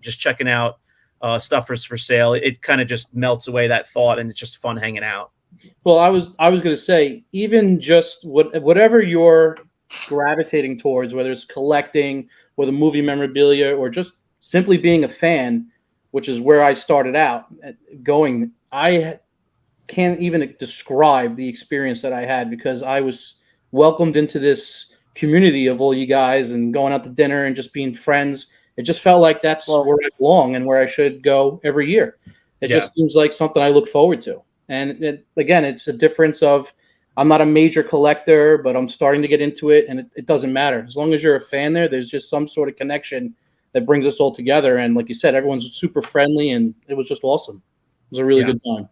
just checking out stuff for sale. It kind of just melts away that thought, and it's just fun hanging out. Well, I was going to say, even just whatever you're gravitating towards, whether it's collecting or the movie memorabilia or just simply being a fan, which is where I started out going, I can't even describe the experience that I had, because I was welcomed into this community of all you guys and going out to dinner and just being friends. It just felt like that's where I belong and where I should go every year. It just seems like something I look forward to. And again, it's a difference of I'm not a major collector, but I'm starting to get into it, and it doesn't matter. As long as you're a fan there's just some sort of connection that brings us all together. And like you said, everyone's super friendly, and it was just awesome. It was a really good time.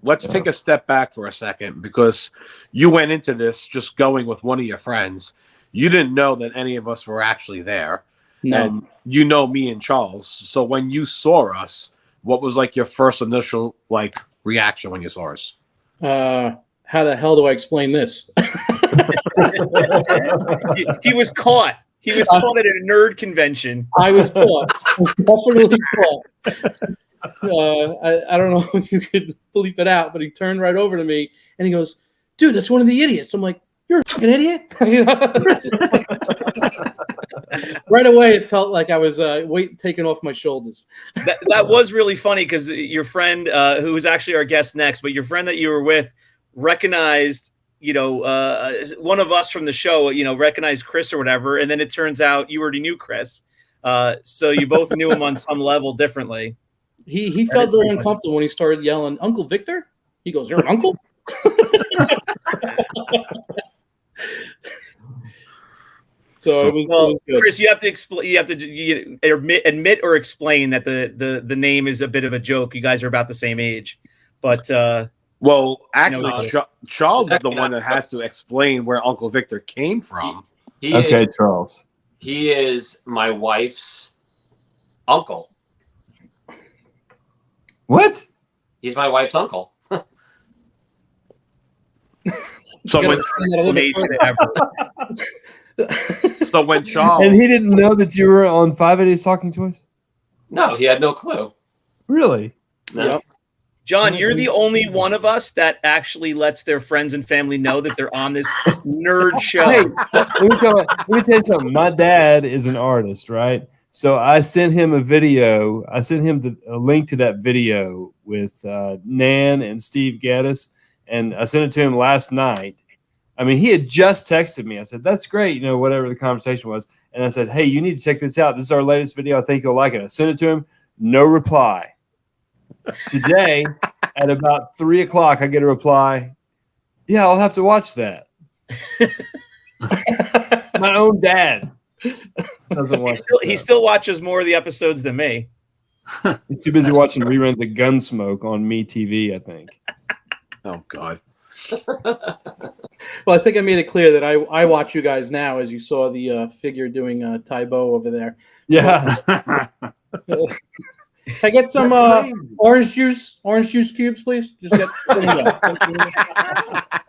Let's take a step back for a second, because you went into this just going with one of your friends. You didn't know that any of us were actually there. No. And you know me and Charles. So when you saw us, what was like your first initial like reaction when you saw us? How the hell do I explain this? He was caught. He was caught at a nerd convention. I was caught. I was definitely caught. I don't know if you could bleep it out, but he turned right over to me and he goes, "Dude, that's one of the idiots." I'm like, "You're a fucking idiot." Right away, it felt like I was weight taken off my shoulders. That was really funny because your friend, who was actually our guest next, but your friend that you were with recognized, one of us from the show, recognized Chris or whatever. And then it turns out you already knew Chris. So you both knew him on some level differently. He felt very uncomfortable when he started yelling, "Uncle Victor?" He goes, "You're an uncle?" So it was good. Chris, you have to explain. You have to admit or explain that the name is a bit of a joke. You guys are about the same age, but well, actually, Charles is the one that has to explain where Uncle Victor came from. Charles. He is my wife's uncle. What? He's my wife's uncle. So when Charles and he didn't know that you were on 580 Talking Toys? No, he had no clue. Really? No. Yep. John, you're the only one of us that actually lets their friends and family know that they're on this nerd show. Hey, let me tell you something. My dad is an artist, right? So I sent him a video. I sent him a link to that video with Nan and Steve Gaddis, and I sent it to him last night. I mean, he had just texted me. I said, "That's great," whatever the conversation was. And I said, "Hey, you need to check this out. This is our latest video. I think you'll like it." I sent it to him. No reply. Today, at about 3:00, I get a reply. "Yeah, I'll have to watch that." My own dad doesn't watch. He still watches more of the episodes than me. He's too busy watching reruns of Gunsmoke on MeTV, I think. Oh God. Well, I think I made it clear that I watch you guys now, as you saw the figure doing Taibo over there. Yeah. Can I get some orange juice cubes, please? Just get.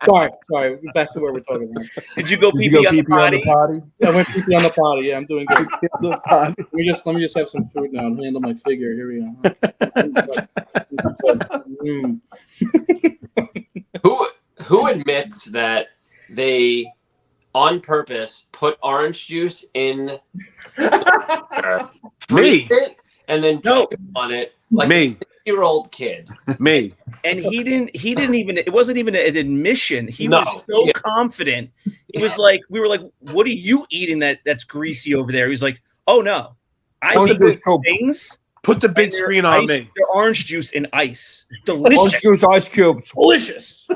Sorry. Back to where we're talking about. Did you go pee-pee on the potty? I went pee-pee on the potty. Yeah, I'm doing good. Let me just have some food now and handle my figure. Here we go. Who admits that they on purpose put orange juice in me and then on it like me a 6-year-old kid? Me. And he didn't even, it wasn't even an admission. He was so confident. It was like, we were like, "What are you eating that's greasy over there?" He was like, "Oh no, I eat things." Put the big screen on me. The orange juice in ice. Delicious. Orange juice, ice cubes. Delicious.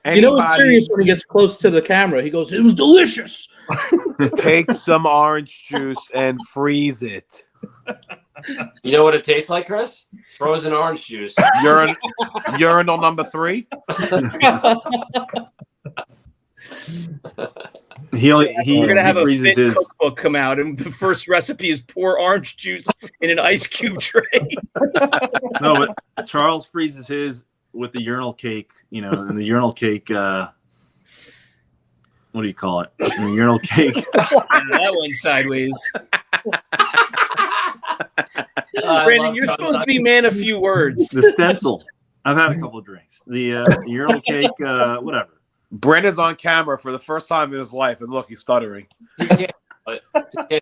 It's serious when he gets close to the camera. He goes, "It was delicious." Take some orange juice and freeze it. You know what it tastes like, Chris? Frozen orange juice. Urinal number 3. We're gonna have a fit cookbook come out, and the first recipe is pour orange juice in an ice cube tray. No, but Charles freezes his with the urinal cake. And the urinal cake. What do you call it? The urinal cake. That went sideways. Brandon, you're supposed to be man of few words. The stencil. I've had a couple of drinks. The urinal cake. Whatever. Brennan's on camera for the first time in his life, and look, he's stuttering. He can't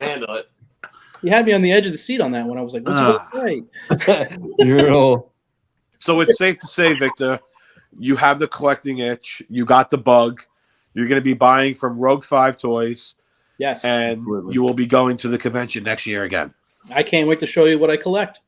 handle it. You had me on the edge of the seat on that one. I was like, "What's he going to say?" Urinal. So it's safe to say, Victor, you have the collecting itch. You got the bug. You're going to be buying from Rogue 5 Toys, Yes. and Absolutely. you will be going to the convention next year again. I can't wait to show you what I collect.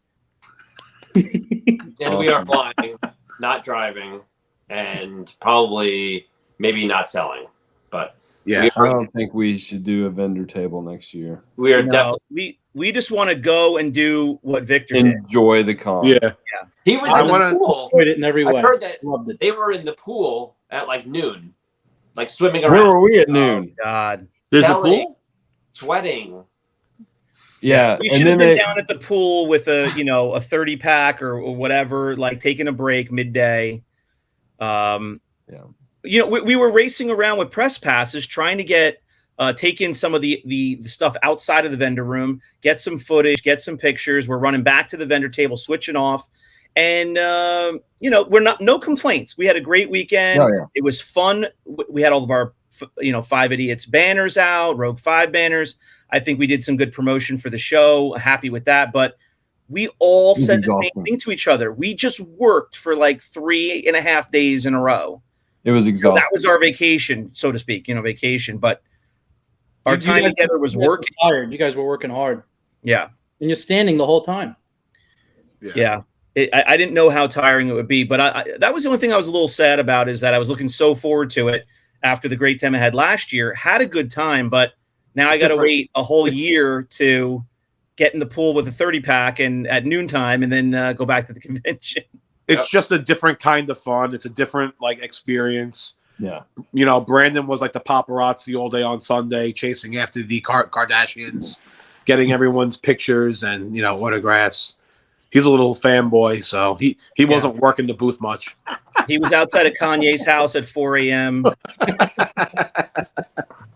And we are flying, not driving, and probably maybe not selling. But Yeah. I don't think we should do a vendor table next year. we are No, definitely. we just want to go and do what Victor did. Enjoy the con. Yeah. He was I in the wanna- pool. Enjoyed it in every I way. heard that Loved it. they were in the pool at like noon, like swimming Where around. were we at noon? God. There's a Selling, pool. sweating. Yeah, We and should have then been they. down at the pool with a 30 pack or whatever, like taking a break midday. We were racing around with press passes trying to get take in some of the stuff outside of the vendor room, get some footage, get some pictures. We're running back to the vendor table, switching off, and no complaints. We had a great weekend. Oh, yeah. It was fun. We had all of our 5 Idiots banners out, Rogue 5 banners. I think we did some good promotion for the show. Happy with that. But we all said the same thing to each other. We just worked for like 3.5 days in a row. It was So exhausting. that was our vacation, so to speak, vacation. But our time together was working. Tired. You guys were working hard. Yeah. And you're standing the whole time. Yeah. I didn't know how tiring it would be, but that was the only thing I was a little sad about, is that I was looking so forward to it after the great time I had last year. Had a good time, but now I got to wait a whole year to get in the pool with a 30 pack and at noontime and then go back to the convention. It's just a different kind of fun. It's a different experience. Yeah. Brandon was like the paparazzi all day on Sunday, chasing after the Kardashians, getting everyone's pictures and autographs. He's a little fanboy, so he wasn't working the booth much. He was outside of Kanye's house at 4 a.m.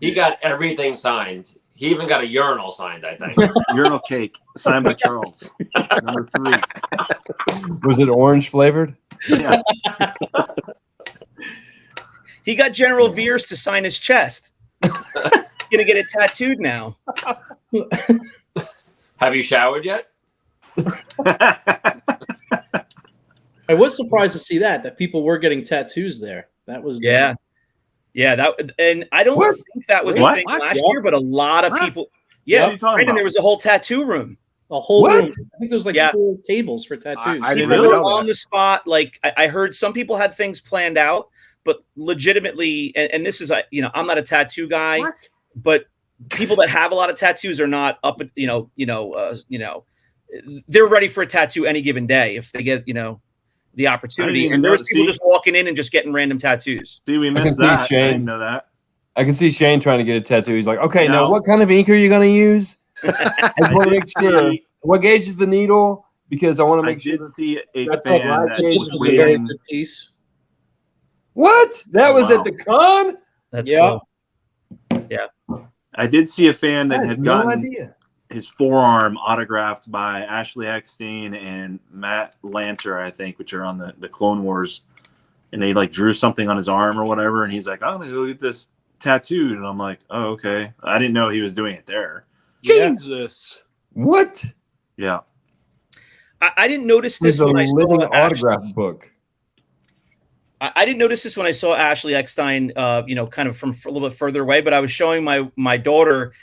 He got everything signed. He even got a urinal signed, I think. Urinal cake signed by Charles. Number 3. Was it orange flavored? Yeah. He got General Veers to sign his chest. Gonna get it tattooed now. Have you showered yet? I was surprised to see that people were getting tattoos there. That was Yeah. That, and I don't think that was a thing last year, but a lot of people. Yeah, What are you talking Brandon, about? there was a whole tattoo room. a whole What? room. I think there was 4 tables for tattoos. I didn't People even were know on that. the spot. Like I heard some people had things planned out, but legitimately, and this is I'm not a tattoo guy, but people that have a lot of tattoos are not up. They're ready for a tattoo any given day if they get the opportunity. even And there was know- people see- just walking in and just getting random tattoos. See, we I can missed see that. I Shane. didn't know that. I can see Shane trying to get a tattoo. He's like, okay, now No. what kind of ink are you going to use? I I want to did make sure. see- What gauge is the needle? Because I want to I make sure. did see a That's fan what that this was was a very waiting. good piece. What? That Oh, was wow. at the con? That's Yeah. cool. I did see a fan I that had had no gotten idea. his forearm autographed by Ashley Eckstein and Matt Lanter, I think, which are on the Clone Wars. And they drew something on his arm or whatever. And he's like, I'm going to go get this tattooed. And I'm like, oh, okay. I didn't know he was doing it there. Yeah. Jesus. What? Yeah. I didn't notice this There's a when I living saw autograph book. I didn't notice this when I saw Ashley Eckstein, kind of from a little bit further away, but I was showing my daughter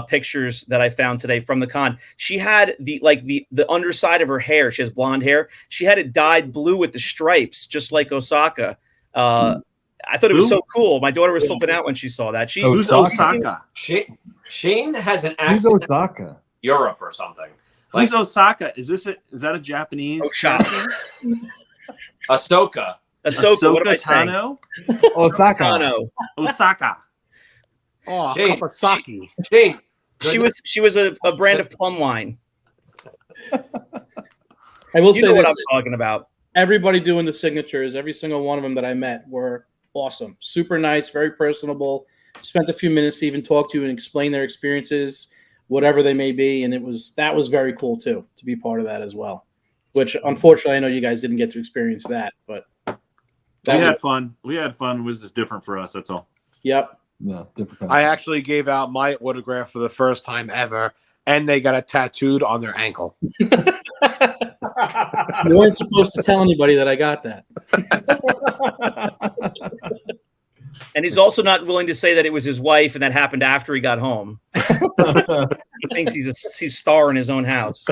pictures that I found today from the con. She had the underside of her hair. She has blonde hair. She had it dyed blue with the stripes, just like Osaka. I thought it was so cool. My daughter was flipping out when she saw that. Who's Osaka? Osaka? Shane has an Who's accent in Osaka? Europe or something. Who's Osaka? Is that a Japanese? Osaka. Ahsoka. Ahsoka. What am I saying? Tano? Osaka. Kano. Osaka. Oh, a Shane, cup of sake. Shane. She was a brand of plum wine. I will You say know what this. I'm talking about. Everybody doing the signatures, every single one of them that I met were awesome. Super nice, very personable. Spent a few minutes to even talk to you and explain their experiences, whatever they may be. And that was very cool too, to be part of that as well. Which unfortunately I know you guys didn't get to experience that, but We had fun. It was just different for us. That's all. Yep. No, different kind. I actually gave out my autograph for the first time ever, and they got it tattooed on their ankle. You weren't supposed to tell anybody that I got that. And And he's also not willing to say that it was his wife and that happened after he got home. He thinks he's star in his own house.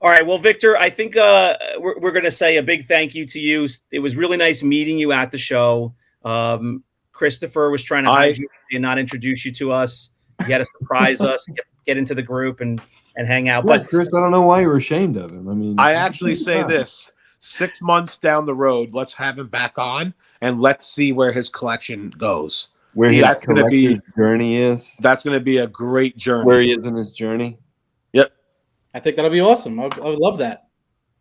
All right. Well, Victor, I think we're going to say a big thank you to you. It was really nice meeting you at the show. Christopher was trying to hide you and not introduce you to us. He had to surprise us, get into the group and hang out. Yeah, But Chris, I don't know why you were ashamed of him. I mean, I actually say this: 6 months down the road, let's have him back on and let's see where his collection goes. Where his That's gonna be- collector's journey is. That's going to be a great journey. Where he is in his journey. Yep. I think that'll be awesome. I would love that.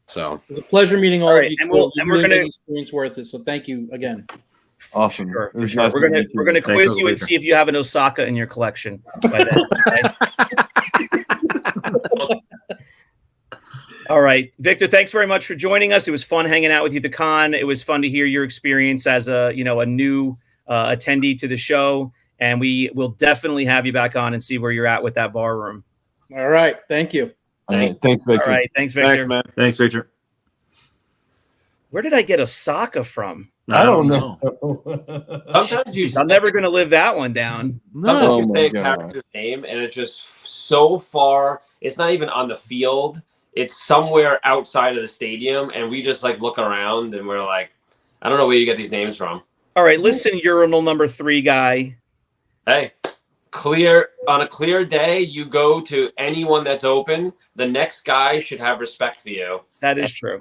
So It was a pleasure meeting all All of right, you. and two. we'll- You and we're really gonna- made the experience worth it. So thank you again. Awesome. Sure, It was sure. nice We're meeting you. gonna Thanks quiz for the you and picture. see if you have an Osaka in your collection by then. Okay? All right, Victor. Thanks very much for joining us. It was fun hanging out with you at the con. It was fun to hear your experience as a new attendee to the show, and we will definitely have you back on and see where you're at with that bar room. All right. Thank you. All right, thanks, Victor. All right, thanks, Victor. thanks, man. Thanks, Victor. Where did I get Osaka from? I don't know. Sometimes you I'm never going to live that one down. sometimes Oh you my say a God. character's name and it's just so far. It's not even on the field. It's somewhere outside of the stadium, and we just like look around and we're like, I don't know where you get these names from. All right, listen, urinal number 3 guy. Hey, on a clear day, you go to anyone that's open. The next guy should have respect for you. That is true.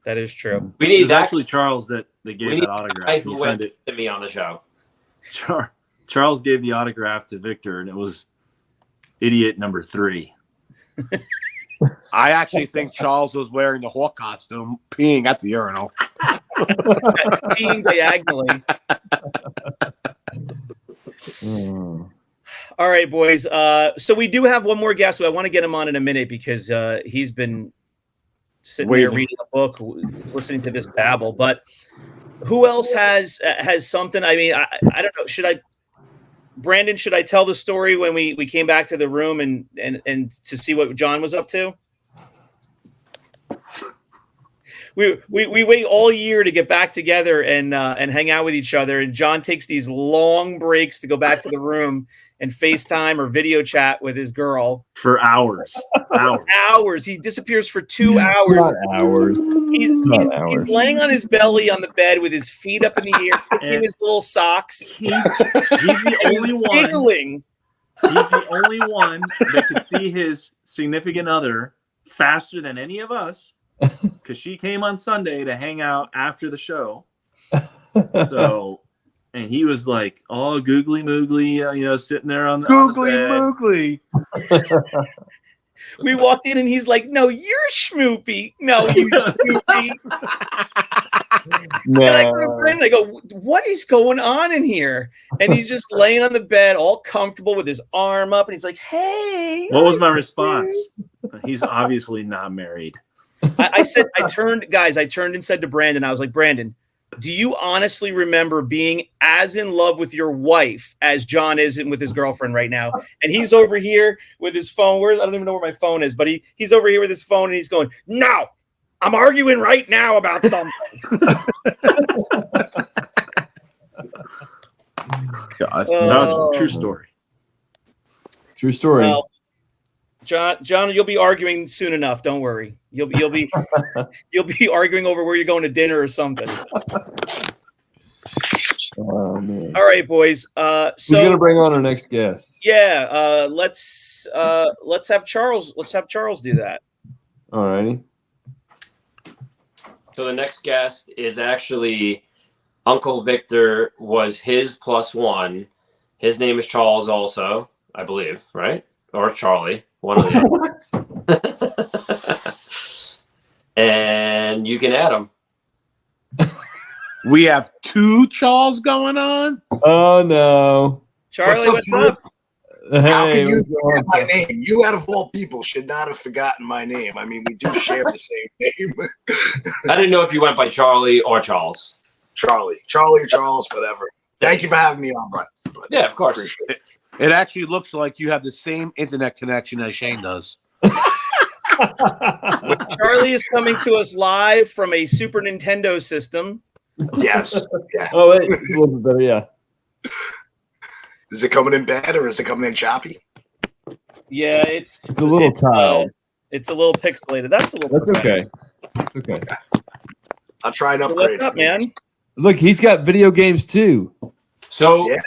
That is true. We It need was that. actually Charles that gave We need that guy autograph. who He went signed it. to me on the show. Charles gave the autograph to Victor, and it was idiot number 3. I actually think Charles was wearing the Hawk costume, peeing at the urinal. Being diagonally. All right, boys. So we do have one more guest. I want to get him on in a minute because he's been sitting there reading a book, listening to this babble. But who else has something? I mean, I don't know. Brandon, should I tell the story when we came back to the room and to see what John was up to? We wait all year to get back together and hang out with each other. And John takes these long breaks to go back to the room and FaceTime or video chat with his girl For hours. hours. He disappears for 2 hours. Not hours. He's hours. laying on his belly on the bed with his feet up in the air, kicking And his little socks. He's the And only he's one. giggling. He's the only one that could see his significant other faster than any of us, because she came on Sunday to hang out after the show. So, and he was like all googly moogly, sitting there on the Googly bed. moogly. We walked in and he's like, "No, you're schmoopy. No, you schmoopy." And I go to Brandon, I go, "What is going on in here?" And he's just laying on the bed, all comfortable with his arm up, and he's like, "Hey." What was my response? He's obviously not married. I turned and said to Brandon, I was like, "Brandon, do you honestly remember being as in love with your wife as John is with his girlfriend right now?" And he's over here with his phone. I don't even know where my phone is, but he's over here with his phone and he's going, "No, I'm arguing right now about something." God. That was a true story. True story. Well, John, you'll be arguing soon enough. Don't worry. You'll be arguing over where you're going to dinner or something. Oh man. All right, boys. Who's gonna bring on our next guest? Yeah, let's have Charles. Let's have Charles do that. All righty. So the next guest is actually Uncle Victor was his +1. His name is Charles also, I believe, right? Or Charlie, one of the other. And you can add him. We have 2 Charles going on. Oh no. Charlie, what's up? How Hey, can you what's going forget my on? name? You, out of all people, should not have forgotten my name. I mean, we do share the same name. I didn't know if you went by Charlie or Charles. Charlie, Charles, whatever. Thank you for having me on, Brett. Yeah, of course. Appreciate it. It actually looks like you have the same internet connection as Shane does. Charlie is coming to us live from a Super Nintendo system. Yes. Yeah. Oh, wait, it's a little bit better. Yeah. Is it coming in bad or is it coming in choppy? Yeah, it's a little tiled. It's a little pixelated. That's a little. That's okay. That's okay. I'll try and So upgrade. what's up, man? Look, he's got video games too. So Yeah.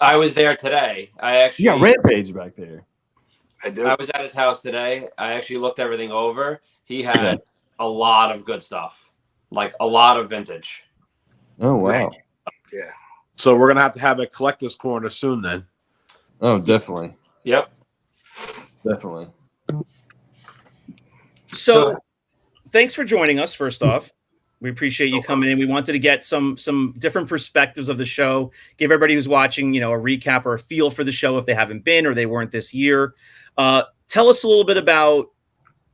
I was there today. I actually You got Rampage back there. I do. I was at his house today. I actually looked everything over. He had a lot of good stuff, like a lot of vintage. Oh wow. Yeah. So we're gonna have to have a collector's corner soon then. Oh, definitely. Yep. Definitely. So, thanks for joining us. First off, we appreciate you coming in. We wanted to get some different perspectives of the show. Give everybody who's watching, a recap or a feel for the show if they haven't been or they weren't this year. Tell us a little bit about,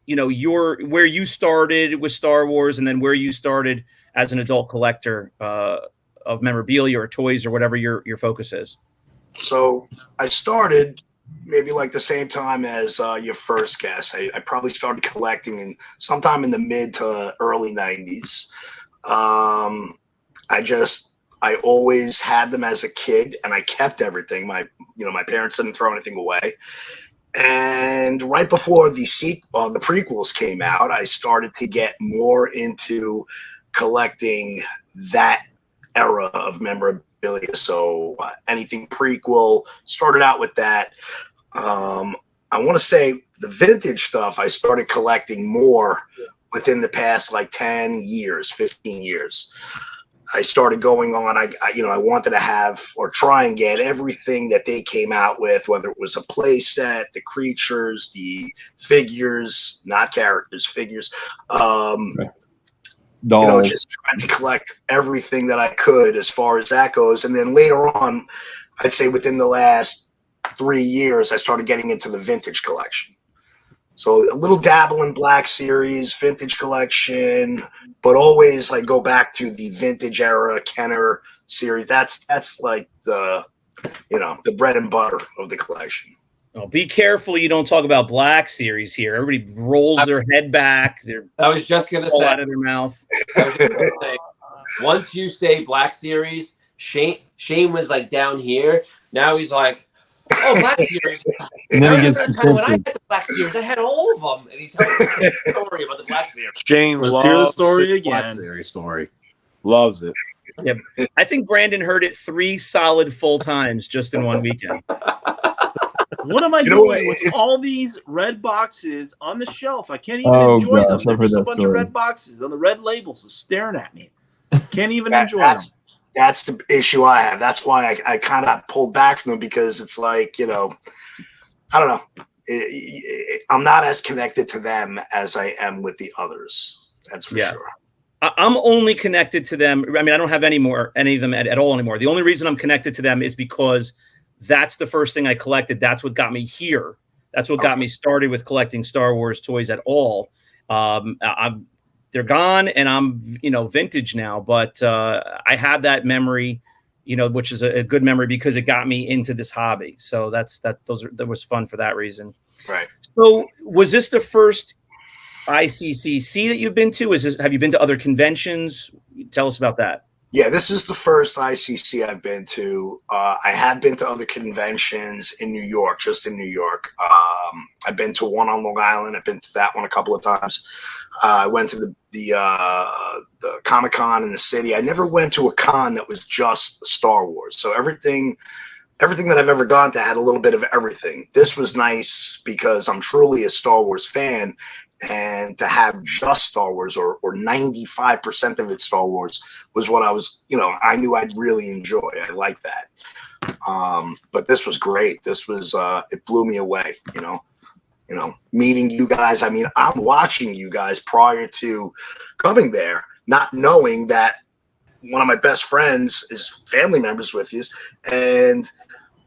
where you started with Star Wars and then where you started as an adult collector of memorabilia or toys or whatever your focus is. So I started maybe like the same time as your first guest. I probably started collecting sometime in the mid to early 90s. I always had them as a kid and I kept everything. My parents didn't throw anything away. And right before the prequels came out, I started to get more into collecting that era of memorabilia. So anything prequel, started out with that. I want to say the vintage stuff I started collecting more within the past like 10 years, 15 years. I started going on, I wanted to have or try and get everything that they came out with, whether it was a play set, the creatures, the figures, not characters, figures. Just trying to collect everything that I could as far as that goes. And then later on, I'd say within the last 3 years, I started getting into the vintage collection. So a little dabble in Black Series, vintage collection, but always like go back to the vintage era Kenner series. That's like the bread and butter of the collection. Oh, be careful you don't talk about Black Series here. Everybody rolls their head back. I was just gonna say say out of their mouth. Once you say Black Series, Shane was like down here. Now he's like, "Oh, Black Series." And then he When gets I had the Black Series, I had all of them, and he tells me the story about the Black Series. Shane Let's loves hear the story the again. Black Series story. Loves it. Yeah, I think Brandon heard it 3 solid full times just in one weekend. What am I doing with all these red boxes on the shelf? I can't even enjoy them. There's a bunch of red boxes on the red labels just staring at me. Can't even enjoy them. That's the issue I have. That's why I kind of pulled back from them, because it's like, I don't know. I'm not as connected to them as I am with the others. That's for sure. I'm only connected to them. I mean, I don't have any of them at all anymore. The only reason I'm connected to them is because that's the first thing I collected. That's what got me here. That's what got me started with collecting Star Wars toys at all. They're gone and I'm, vintage now, but I have that memory, which is a good memory because it got me into this hobby. So that was fun for that reason. Right. So was this the first ICCC that you've been to? Have you been to other conventions? Tell us about that. Yeah, this is the first ICC I've been to. I have been to other conventions in New York, just in New York. I've been to one on Long Island. I've been to that one a couple of times. I went to the ComicCon in the city. I never went to a con that was just Star Wars. So everything that I've ever gone to had a little bit of everything. This was nice because I'm truly a Star Wars fan. And to have just Star Wars or 95% of it Star Wars was what I was, I knew I'd really enjoy. I like that. But this was great. This was, it blew me away, meeting you guys. I mean, I'm watching you guys prior to coming there, not knowing that one of my best friends is family members with you. And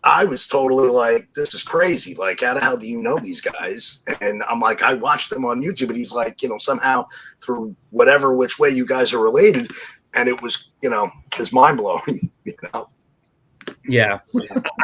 I was totally like, this is crazy. Like, how the hell do you know these guys? And I'm like, I watched them on YouTube, and he's like, somehow through whatever which way you guys are related. And it was, it's mind blowing, Yeah.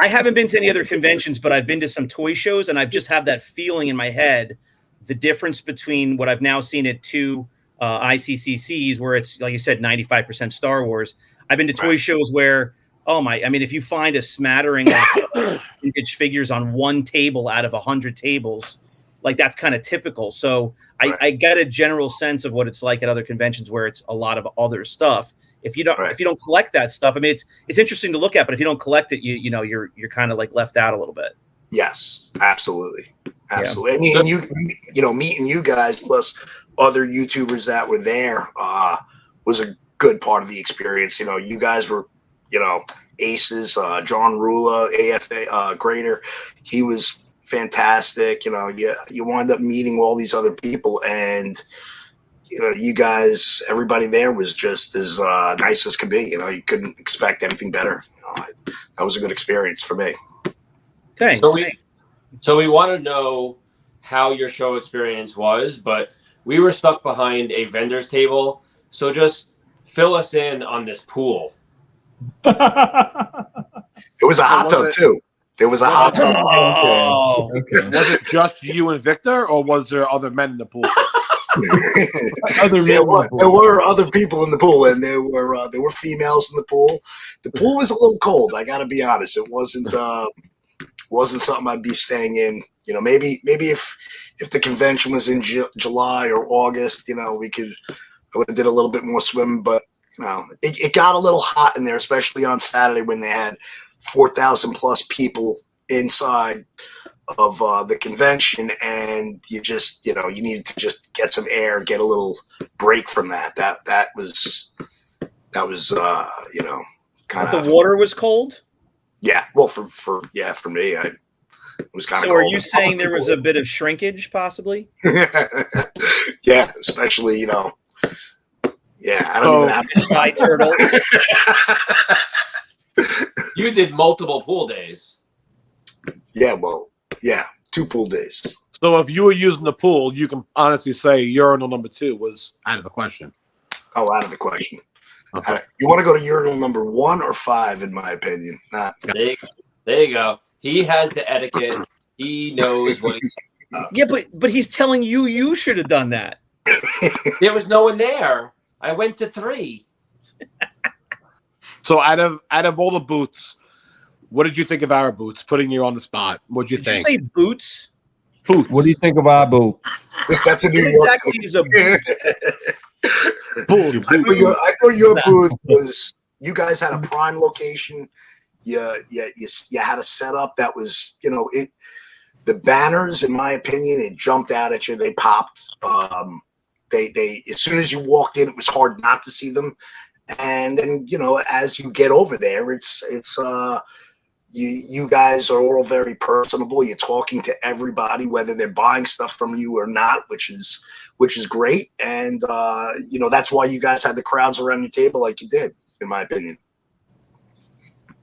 I haven't been to any other conventions, but I've been to some toy shows, and I've just had that feeling in my head, the difference between what I've now seen at 2 ICCCs where it's, like you said, 95% Star Wars. I've been to toy shows where, I mean, if you find a smattering of vintage figures on one table out of 100 tables, like that's kind of typical. So I get a general sense of what it's like at other conventions where it's a lot of other stuff. If you don't collect that stuff, I mean, it's interesting to look at, but if you don't collect it, you're kind of like left out a little bit. Yes, absolutely. I mean, meeting you guys plus other YouTubers that were there was a good part of the experience. You guys were, aces. John Rula, AFA Grader, he was fantastic. You wind up meeting all these other people, and you guys, everybody there was just as nice as could be. You couldn't expect anything better. That was a good experience for me. Thanks. So we want to know how your show experience was, but we were stuck behind a vendor's table. So just fill us in on this pool. It was a hot tub too. There was a hot tub. Oh, okay. Was it just you and Victor, or was there other men in the pool? There were other people in the pool, and there were females in the pool. The pool was a little cold. I got to be honest. It wasn't something I'd be staying in. Maybe if the convention was in July or August, I would have did a little bit more swimming. But it got a little hot in there, especially on Saturday when they had 4,000 plus people inside of the convention, and you just you needed to just get some air, get a little break from that. That was kind of. The water was cold. Yeah, well, for me, it was kind of. So, are you saying there was a bit of shrinkage, possibly? Yeah, especially I don't even have to buy turtle. You did multiple pool days. Yeah, well, 2 pool days. So if you were using the pool, you can honestly say urinal number 2 was out of the question. Oh, out of the question. Okay. You want to go to urinal number 1 or 5, in my opinion. Nah. There you go. He has the etiquette. He knows what he's Yeah, but he's telling you should have done that. There was no one there. I went to 3. So out of all the booths, what did you think of our booths? Putting you on the spot. What did you think? Did you say boots? Boots. What do you think of our boots? That's a New York. Exactly is a boot. I thought your booth was. You guys had a prime location. You had a setup that was, it. The banners, in my opinion, it jumped out at you. They popped. They as soon as you walked in, it was hard not to see them. And then, as you get over there, it's you guys are all very personable. You're talking to everybody, whether they're buying stuff from you or not, which is great. And that's why you guys had the crowds around your table like you did, in my opinion.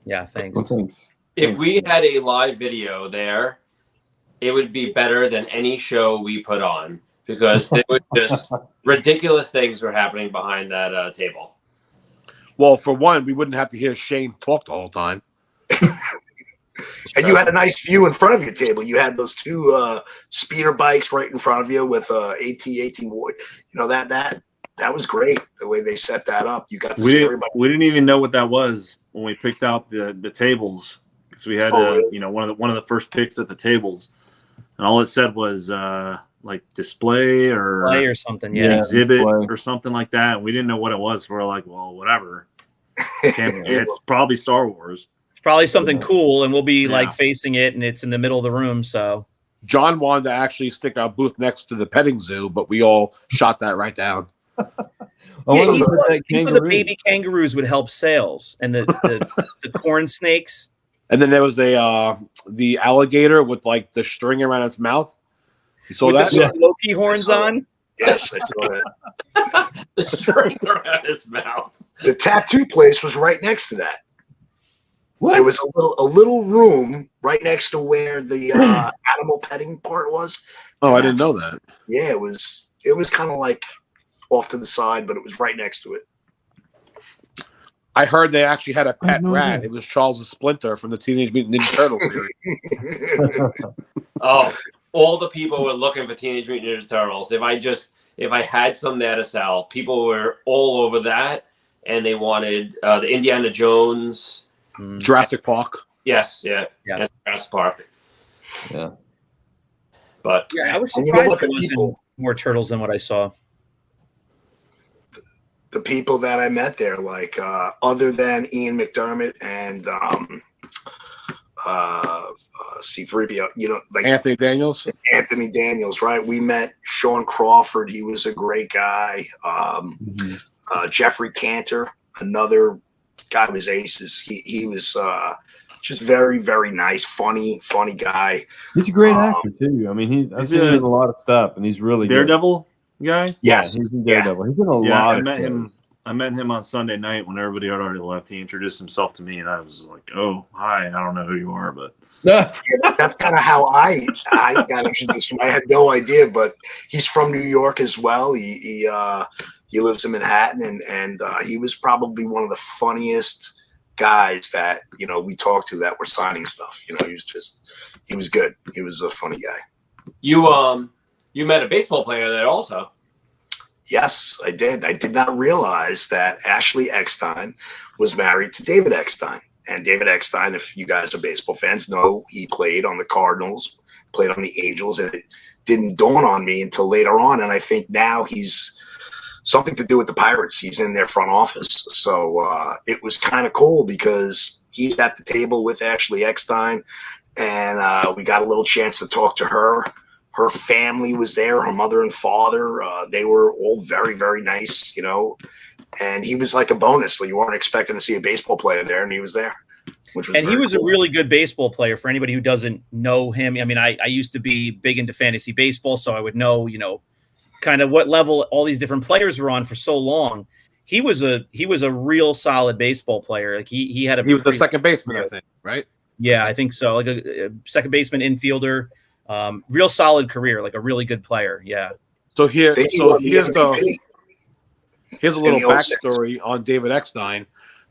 Yeah, thanks. Well, thanks. If we had a live video there, it would be better than any show we put on, because there was just ridiculous things were happening behind that table. Well, for one, we wouldn't have to hear Shane talk the whole time. And you had a nice view in front of your table. You had those 2 speeder bikes right in front of you with AT-18 War. That was great, the way they set that up. You got to see everybody. We didn't even know what that was when we picked out the tables, because we had really? one of the first picks at the tables, and all it said was like display or something, exhibit display. or something like that. And we didn't know what it was. So we're like, well, whatever. It's probably Star Wars. It's probably something cool, and we'll be like facing it, and it's in the middle of the room. So John wanted to actually stick our booth next to the petting zoo, but we all shot that right down. The baby kangaroos would help sales, and the corn snakes. And then there was the alligator with like the string around its mouth. You saw that? The Loki horns on. Yes, I saw that. The string around his mouth. The tattoo place was right next to that. What? There was a little room right next to where the animal petting part was. Oh, I didn't know that. Yeah, it was kind of like off to the side, but it was right next to it. I heard they actually had a pet rat. It was Charles the Splinter from the Teenage Mutant Ninja Turtles series. Oh, all the people were looking for Teenage Mutant Ninja Turtles. If if I had some there to sell. People were all over that, and they wanted the Indiana Jones, Jurassic Park. Yes, yeah, Jurassic Park. Yeah, but I was And surprised you know what, there wasn't more turtles than what I saw. The people that I met there, like other than Ian McDermott and C-3PO, you know, like Anthony Daniels, right? We met Sean Crawford. He was a great guy. Jeffrey Cantor, another guy with aces. He was just very, very nice, funny guy. he's a great actor too. I mean, I've seen him in a lot of stuff, and he's really Daredevil guy. Yes, he's in Daredevil. He's in a lot. I met him on Sunday night when everybody had already left. He introduced himself to me, and I was like, "Oh, hi. I don't know who you are, but." Yeah, that's kind of how I got introduced. I had no idea, but he's from New York as well. He lives in Manhattan, and he was probably one of the funniest guys that we talked to that were signing stuff. He was good. He was a funny guy. You met a baseball player there also. Yes, I did. I did not realize that Ashley Eckstein was married to David Eckstein. And David Eckstein, if you guys are baseball fans, know he played on the Cardinals, played on the Angels, and it didn't dawn on me until later on. And I think now he's something to do with the Pirates. He's in their front office. So it was kind of cool because he's at the table with Ashley Eckstein, and we got a little chance to talk to her. Her family was there, her mother and father. They were all very, very nice, and he was like a bonus. You weren't expecting to see a baseball player there, and he was there. He was a really good baseball player. For anybody who doesn't know him, I mean, I used to be big into fantasy baseball, so I would know, kind of what level all these different players were on for so long. He was a real solid baseball player. Like he was a second baseman, I think, right? Yeah, I think so. Like a second baseman, infielder. Real solid career, like a really good player. Yeah. So here's a little backstory on David Eckstein.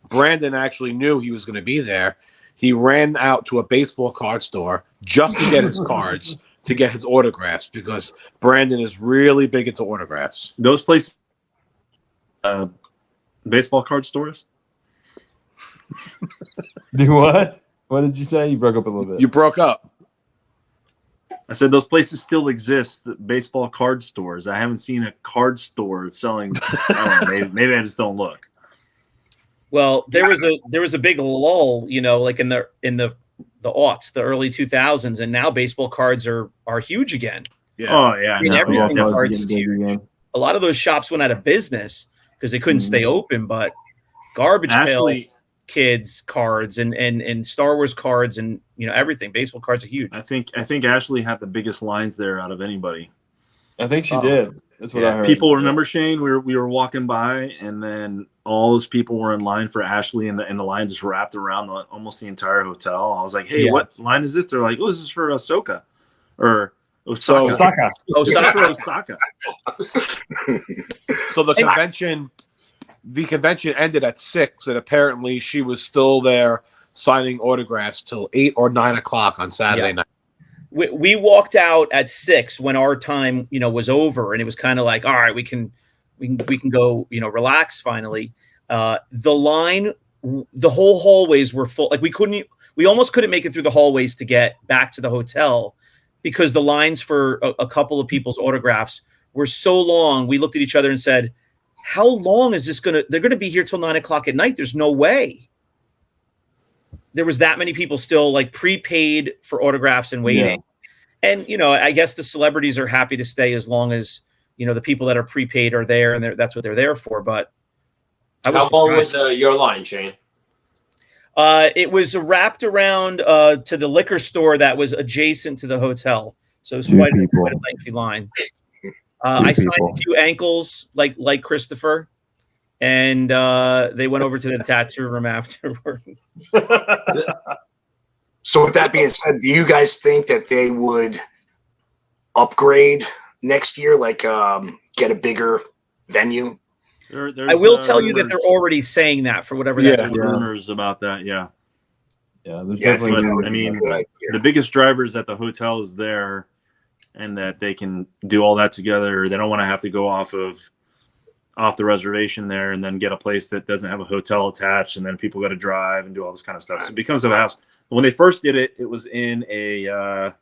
Brandon actually knew he was going to be there. He ran out to a baseball card store just to get his cards, to get his autographs, because Brandon is really big into autographs. Those places, baseball card stores. Do what? What did you say? You broke up a little bit. You broke up. I said those places still exist, the baseball card stores. I haven't seen a card store selling. I don't know, maybe I just don't look. Well, there was a big lull, like in the aughts, the early 2000s, and now baseball cards are huge again. Yeah. Oh yeah. I mean, everything cards is huge. A lot of those shops went out of business because they couldn't stay open, but garbage pail kids cards and Star Wars cards and everything. Baseball cards are huge. I think Ashley had the biggest lines there out of anybody. I think she did. That's what I heard. People remember, Shane. We were walking by, and then all those people were in line for Ashley, and the line just wrapped around almost the entire hotel. I was like, "Hey, what line is this?" They're like, "Oh, this is for Ahsoka or Osaka." Osaka. So the convention ended at 6, and apparently she was still there signing autographs till 8 or 9 o'clock on Saturday night. We walked out at 6 when our time, was over, and it was kind of like, all right, we can go, relax finally. The line, the whole hallways were full. Like we almost couldn't make it through the hallways to get back to the hotel because the lines for a couple of people's autographs were so long. We looked at each other and said, how long is this they're going to be here till 9 o'clock at night. There's no way. There was that many people still like prepaid for autographs and waiting. Yeah. And, I guess the celebrities are happy to stay as long as, the people that are prepaid are there and that's what they're there for. But how long was your line, Shane? It was wrapped around to the liquor store that was adjacent to the hotel. So it was quite a lengthy line. I signed a few ankles like Christopher. And they went over to the tattoo room afterward. So with that being said, do you guys think that they would upgrade next year, like get a bigger venue? I will tell you that they're already saying that for whatever that's worth. Rumors about that, yeah. Yeah, there's definitely. I mean, the biggest drivers at the hotel is there. and that they can do all that together. They don't want to have to go off the reservation there and then get a place that doesn't have a hotel attached, and then people got to drive and do all this kind of stuff. So it becomes a hassle. When they first did it, it was in a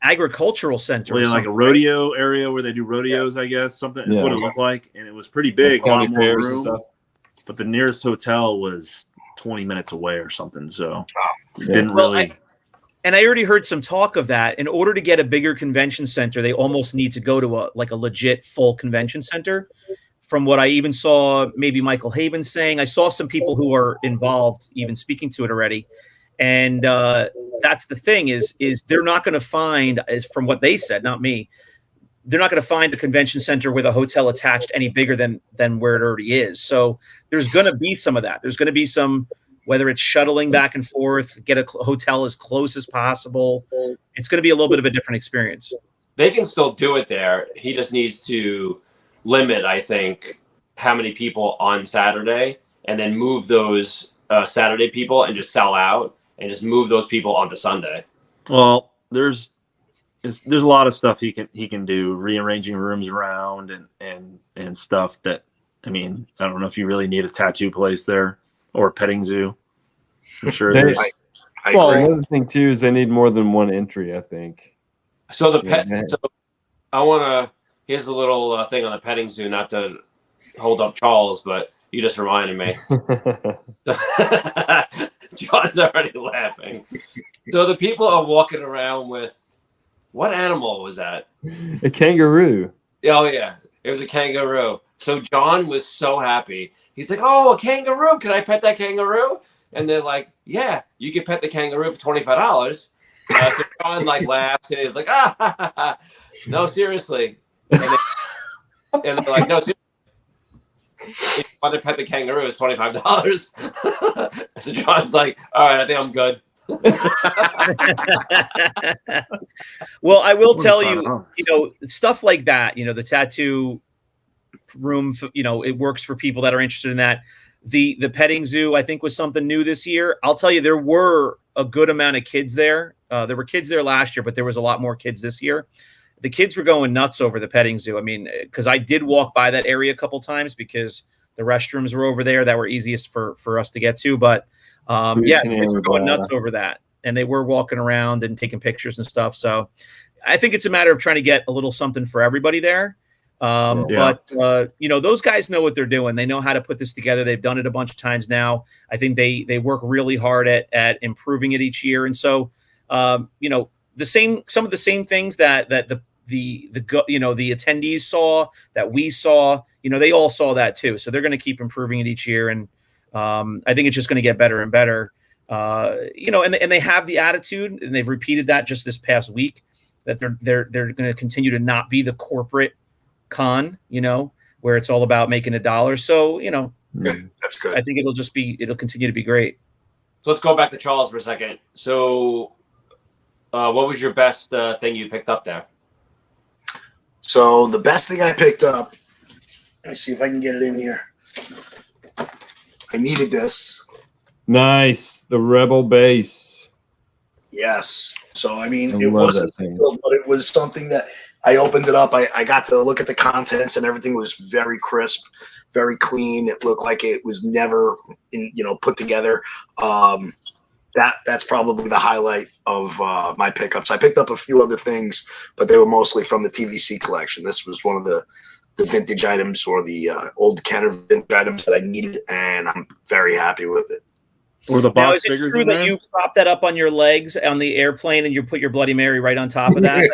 agricultural center, like a rodeo area where they do rodeos, I guess. Something. That's what it looked like, and it was pretty big, a lot more room. But the nearest hotel was 20 minutes away or something, so it didn't really. And I already heard some talk of that. In order to get a bigger convention center, they almost need to go to a legit full convention center. From what I even saw, maybe Michael Haven saying, I saw some people who are involved even speaking to it already. And that's the thing is they're not going to find, as from what they said, not me, they're not going to find a convention center with a hotel attached any bigger than where it already is. So there's going to be some of that. There's going to be some, whether it's shuttling back and forth, get a hotel as close as possible. It's going to be a little bit of a different experience. They can still do it there. He just needs to limit, I think, how many people on Saturday, and then move those Saturday people and just sell out, and just move those people onto Sunday. Well, there's a lot of stuff he can do, rearranging rooms around and stuff that, I mean, I don't know if you really need a tattoo place there or a petting zoo. I'm sure there's. Another thing too is they need more than one entry, I think. So so I want to. Here's a little thing on the petting zoo, not to hold up Charles, but you just reminded me. John's already laughing. So the people are walking around with, what animal was that? A kangaroo. Oh yeah, it was a kangaroo. So John was so happy. He's like, "Oh, a kangaroo! Can I pet that kangaroo?" And they're like, "Yeah, you can pet the kangaroo for $25." So John laughs and he's like, "Ah, no, seriously." And they're like, "No, seriously. If you want to pet the kangaroo, it's $25." So John's like, "All right, I think I'm good." Well, I will tell you, stuff like that, the tattoo room, it works for people that are interested in that. The petting zoo, I think, was something new this year. I'll tell you, there were a good amount of kids there. There were kids there last year, but there was a lot more kids this year. The kids were going nuts over the petting zoo. I mean, because I did walk by that area a couple times because the restrooms were over there that were easiest for us to get to. But kids were going nuts over that. And they were walking around and taking pictures and stuff. So I think it's a matter of trying to get a little something for everybody there. But those guys know what they're doing. They know how to put this together. They've done it a bunch of times now. I think they work really hard at improving it each year. And so, some of the same things that the attendees saw, that we saw, they all saw that too. So they're going to keep improving it each year. And I think it's just going to get better and better. And they have the attitude, and they've repeated that just this past week, that they're going to continue to not be the corporate con, where it's all about making $1. So, that's good. I think it'll continue to be great. So let's go back to Charles for a second. So what was your best thing you picked up there? So the best thing I picked up, let me see if I can get it in here. I needed this. Nice. The Rebel base. Yes. So, I mean, it wasn't sealed, but it was something that I opened it up. I got to look at the contents, and everything was very crisp, very clean. It looked like it was never, put together. That's probably the highlight of my pickups. I picked up a few other things, but they were mostly from the TVC collection. This was one of the vintage items, or the old Kenner vintage items that I needed, and I'm very happy with it. Or the box now, is it figures true that you prop that up on your legs on the airplane and you put your Bloody Mary right on top of that?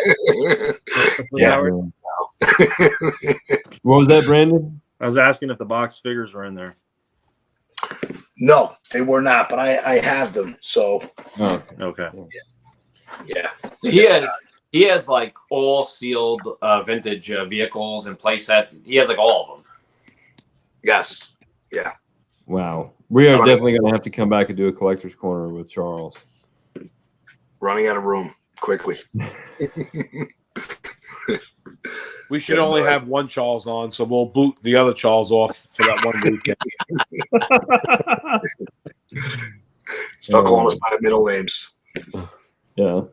What was that, Brandon? I was asking if the box figures were in there. No, they were not, but I have them. So, okay. Yeah. He has all sealed vintage vehicles and play sets. He has all of them. Yes. Yeah. Wow. We are definitely going to have to come back and do a collector's corner with Charles. Running out of room quickly. We should only have one Charles on, so we'll boot the other Charles off for that one weekend. Start calling us by the middle names. Yeah.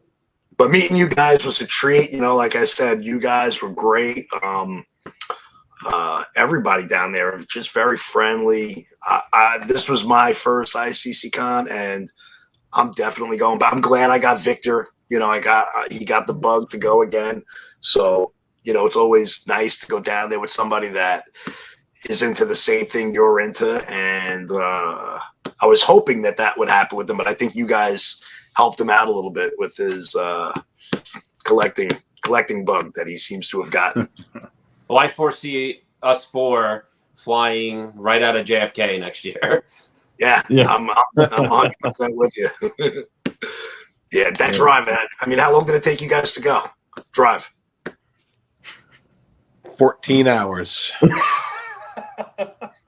But meeting you guys was a treat. You know, like I said, you guys were great. Everybody down there just very friendly. This was my first ICCCon, and I'm definitely going back. I'm glad I got Victor. You know, he got the bug to go again. So, you know, it's always nice to go down there with somebody that is into the same thing you're into. And I was hoping that would happen with him, but I think you guys helped him out a little bit with his collecting bug that he seems to have gotten. Well, I foresee us four flying right out of JFK next year. Yeah. I'm 100% with you. Yeah, that drive, man. I mean, how long did it take you guys to go? Drive. 14 hours.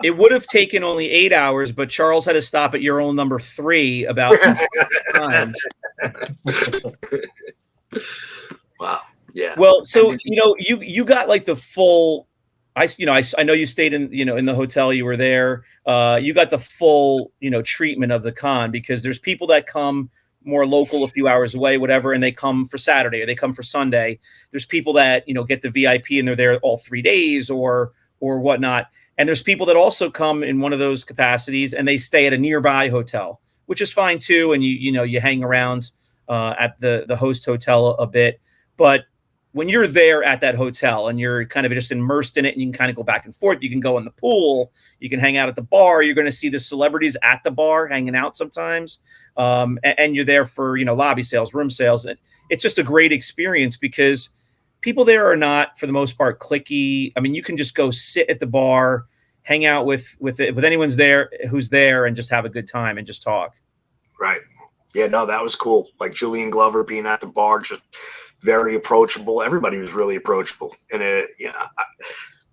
It would have taken only 8 hours, but Charles had to stop at urinal number 3 about 2 times. Wow. Yeah. Well, so you got like the full. I know you stayed in the hotel. You were there. You got the full treatment of the con, because there's people that come more local, a few hours away, whatever, and they come for Saturday or they come for Sunday. There's people that get the VIP and they're there all 3 days or whatnot. And there's people that also come in one of those capacities and they stay at a nearby hotel, which is fine too. And you hang around at the host hotel a bit. But when you're there at that hotel and you're kind of just immersed in it and you can kind of go back and forth, you can go in the pool, you can hang out at the bar, you're going to see the celebrities at the bar hanging out sometimes. And you're there for, lobby sales, room sales. And it's just a great experience because people there are not, for the most part, cliquey. I mean, you can just go sit at the bar, hang out with anyone's there who's there and just have a good time and just talk. Right. Yeah, no, that was cool. Like Jillian Glover being at the bar, just very approachable. Everybody was really approachable. And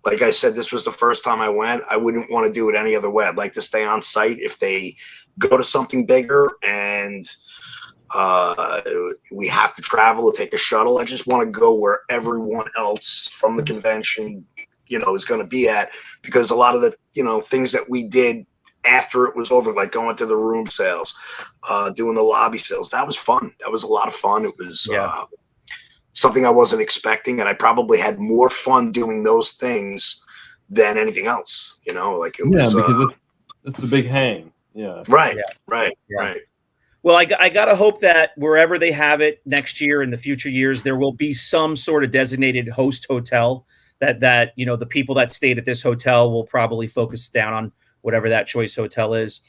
like I said, this was the first time I went. I wouldn't want to do it any other way. I'd like to stay on site. If they go to something bigger and we have to travel or take a shuttle, I just want to go where everyone else from the convention, is going to be at, because a lot of the, things that we did after it was over, like going to the room sales, doing the lobby sales, that was fun. That was a lot of fun. It was something I wasn't expecting, and I probably had more fun doing those things than anything else. Like it was. Because it's the big hang. Yeah. Right. Yeah. Right. Yeah. Right. Well, I got to hope that wherever they have it next year and the future years, there will be some sort of designated host hotel that the people that stayed at this hotel will probably focus down on whatever that choice hotel is.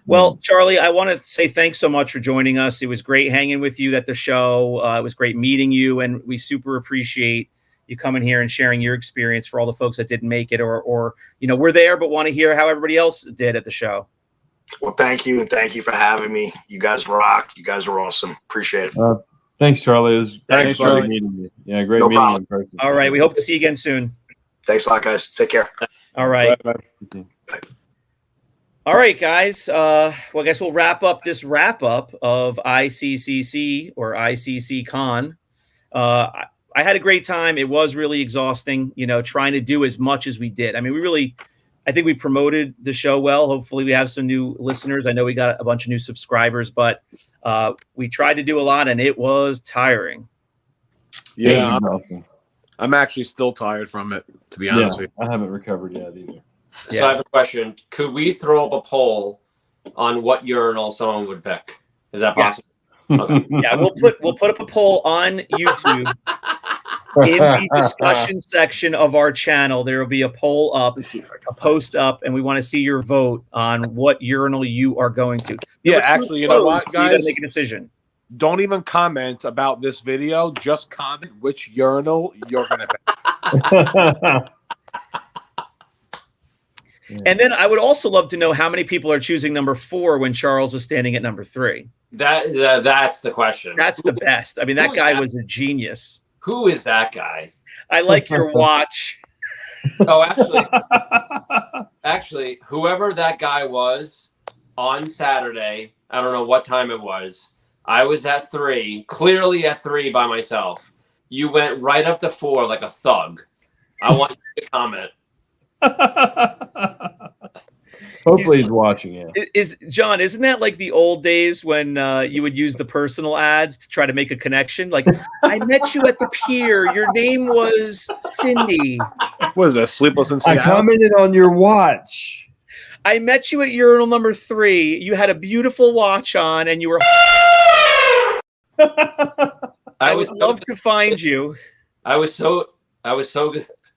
Well, Charlie, I want to say thanks so much for joining us. It was great hanging with you at the show. It was great meeting you, and we super appreciate you coming here and sharing your experience for all the folks that didn't make it or were there but want to hear how everybody else did at the show. Well, thank you, and thank you for having me. You guys rock. You guys are awesome. Appreciate it. Thanks, Charlie. It was Thanks, great meeting you. Yeah, great meeting you in person. All right, we hope to see you again soon. Thanks a lot, guys. Take care. All right. Bye. All right, guys. Well, I guess we'll wrap up this wrap-up of ICCC or ICCCon. I had a great time. It was really exhausting, trying to do as much as we did. I mean, I think we promoted the show well. Hopefully we have some new listeners. I know we got a bunch of new subscribers, but we tried to do a lot, and it was tiring. Yeah, I'm actually still tired from it, to be honest with you. I haven't recovered yet either. So I have a question. Could we throw up a poll on what urinal someone would pick? Is that possible? Yes. Okay. Yeah, we'll put up a poll on YouTube. In the discussion section of our channel, there will be a poll up, a post up, and we want to see your vote on what urinal you are going to. Yeah, actually, you know what, You guys? got to make a decision. Don't even comment about this video. Just comment which urinal you're going to pick. And then I would also love to know how many people are choosing number 4 when Charles is standing at number 3. That's the question. That's the best. I mean, that guy was a genius. Who is that guy? I like your watch. Oh, actually, whoever that guy was on Saturday, I don't know what time it was. I was at 3, clearly at 3 by myself. You went right up to 4 like a thug. I want you to comment. Hopefully he's watching it. Is John, isn't that like the old days when you would use the personal ads to try to make a connection? Like, I met you at the pier. Your name was Cindy. What is that? Sleepless in I Seattle? commented on your watch. I met you at urinal number 3. You had a beautiful watch on, and you were. I would love to find you. I was so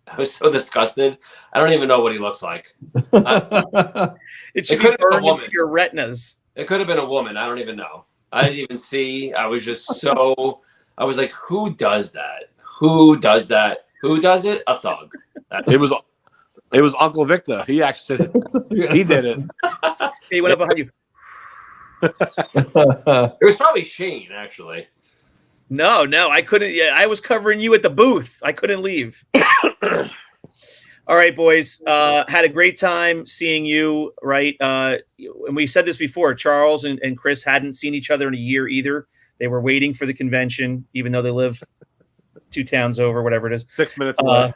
disgusted. I don't even know what he looks like. It should could be have been a burned woman. into your retinas. It could have been a woman. I don't even know. I didn't even see. I was just so. I was like, who does that? Who does that? Who does it? A thug. That's It was Uncle Victor. He actually he did it. He went up behind you. It was probably Shane, actually. No, I couldn't. Yeah, I was covering you at the booth. I couldn't leave. All right, boys. Had a great time seeing you. Right, and we said this before. Charles and Chris hadn't seen each other in a year either. They were waiting for the convention, even though they live 2 towns over, whatever it is. 6 minutes away.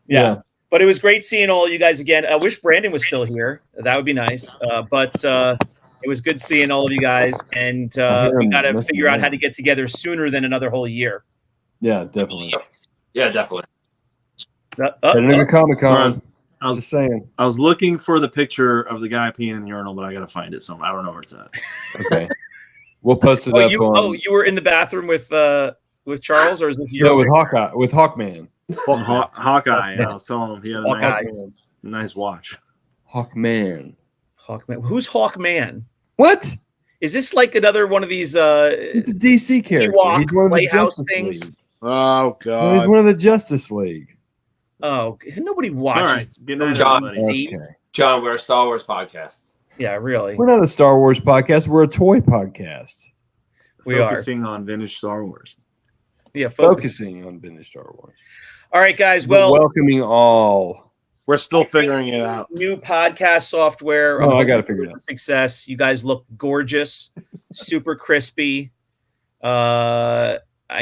Yeah. But it was great seeing all you guys again. I wish Brandon was still here. That would be nice. But it was good seeing all of you guys. And we got to figure out how to get together sooner than another whole year. Yeah, definitely. Yeah, definitely. Heading to ComicCon. I was Just saying. I was looking for the picture of the guy peeing in the urinal, but I gotta find it somewhere. I don't know where it's at. Okay. We'll post it up on. You were in the bathroom with Charles, or is this your? No, with Hawkeye, with Hawkman. Hawkeye. I was telling him he had a Hawkeye. nice watch. Hawkman. Hawkman. Who's Hawkman? What? Is this like another one of these? He's a DC character. Ewok He's one of the Playhouse Justice things? League. Oh No, he's God. one of the Justice League. Oh, nobody All watches. right, good night, John. everybody. Steve. Okay. John, we're a Star Wars podcast. Yeah, really. We're not a Star Wars podcast. We're a toy podcast. We are. Focusing on vintage Star Wars. Yeah, focus. Focusing on vintage Star Wars. All right, guys. But Well, welcoming all. We're still figuring it out. new podcast software. Oh, I gotta figure it out. Success. You guys look gorgeous, super crispy. I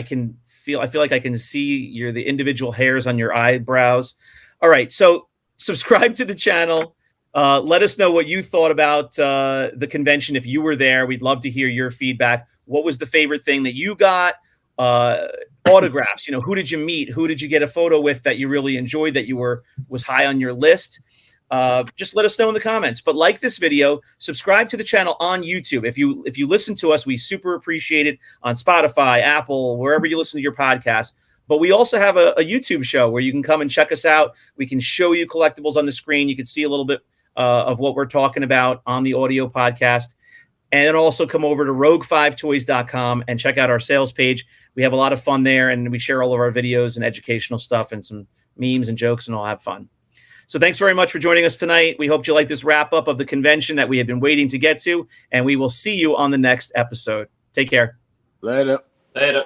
feel like I can see the individual hairs on your eyebrows. All right, so subscribe to the channel. Let us know what you thought about the convention if you were there. We'd love to hear your feedback. What was the favorite thing that you got? Autographs. Who did you meet? Who did you get a photo with that you really enjoyed, that was high on your list? Just let us know in the comments. But like this video, subscribe to the channel on YouTube. If you listen to us, we super appreciate it on Spotify, Apple, wherever you listen to your podcast. But we also have a YouTube show where you can come and check us out. We can show you collectibles on the screen. You can see a little bit of what we're talking about on the audio podcast. And then also come over to rogue5toys.com and check out our sales page. We have a lot of fun there, and we share all of our videos and educational stuff and some memes and jokes, and all have fun. So thanks very much for joining us tonight. We hope you like this wrap up of the convention that we have been waiting to get to, and we will see you on the next episode. Take care. Later. Later.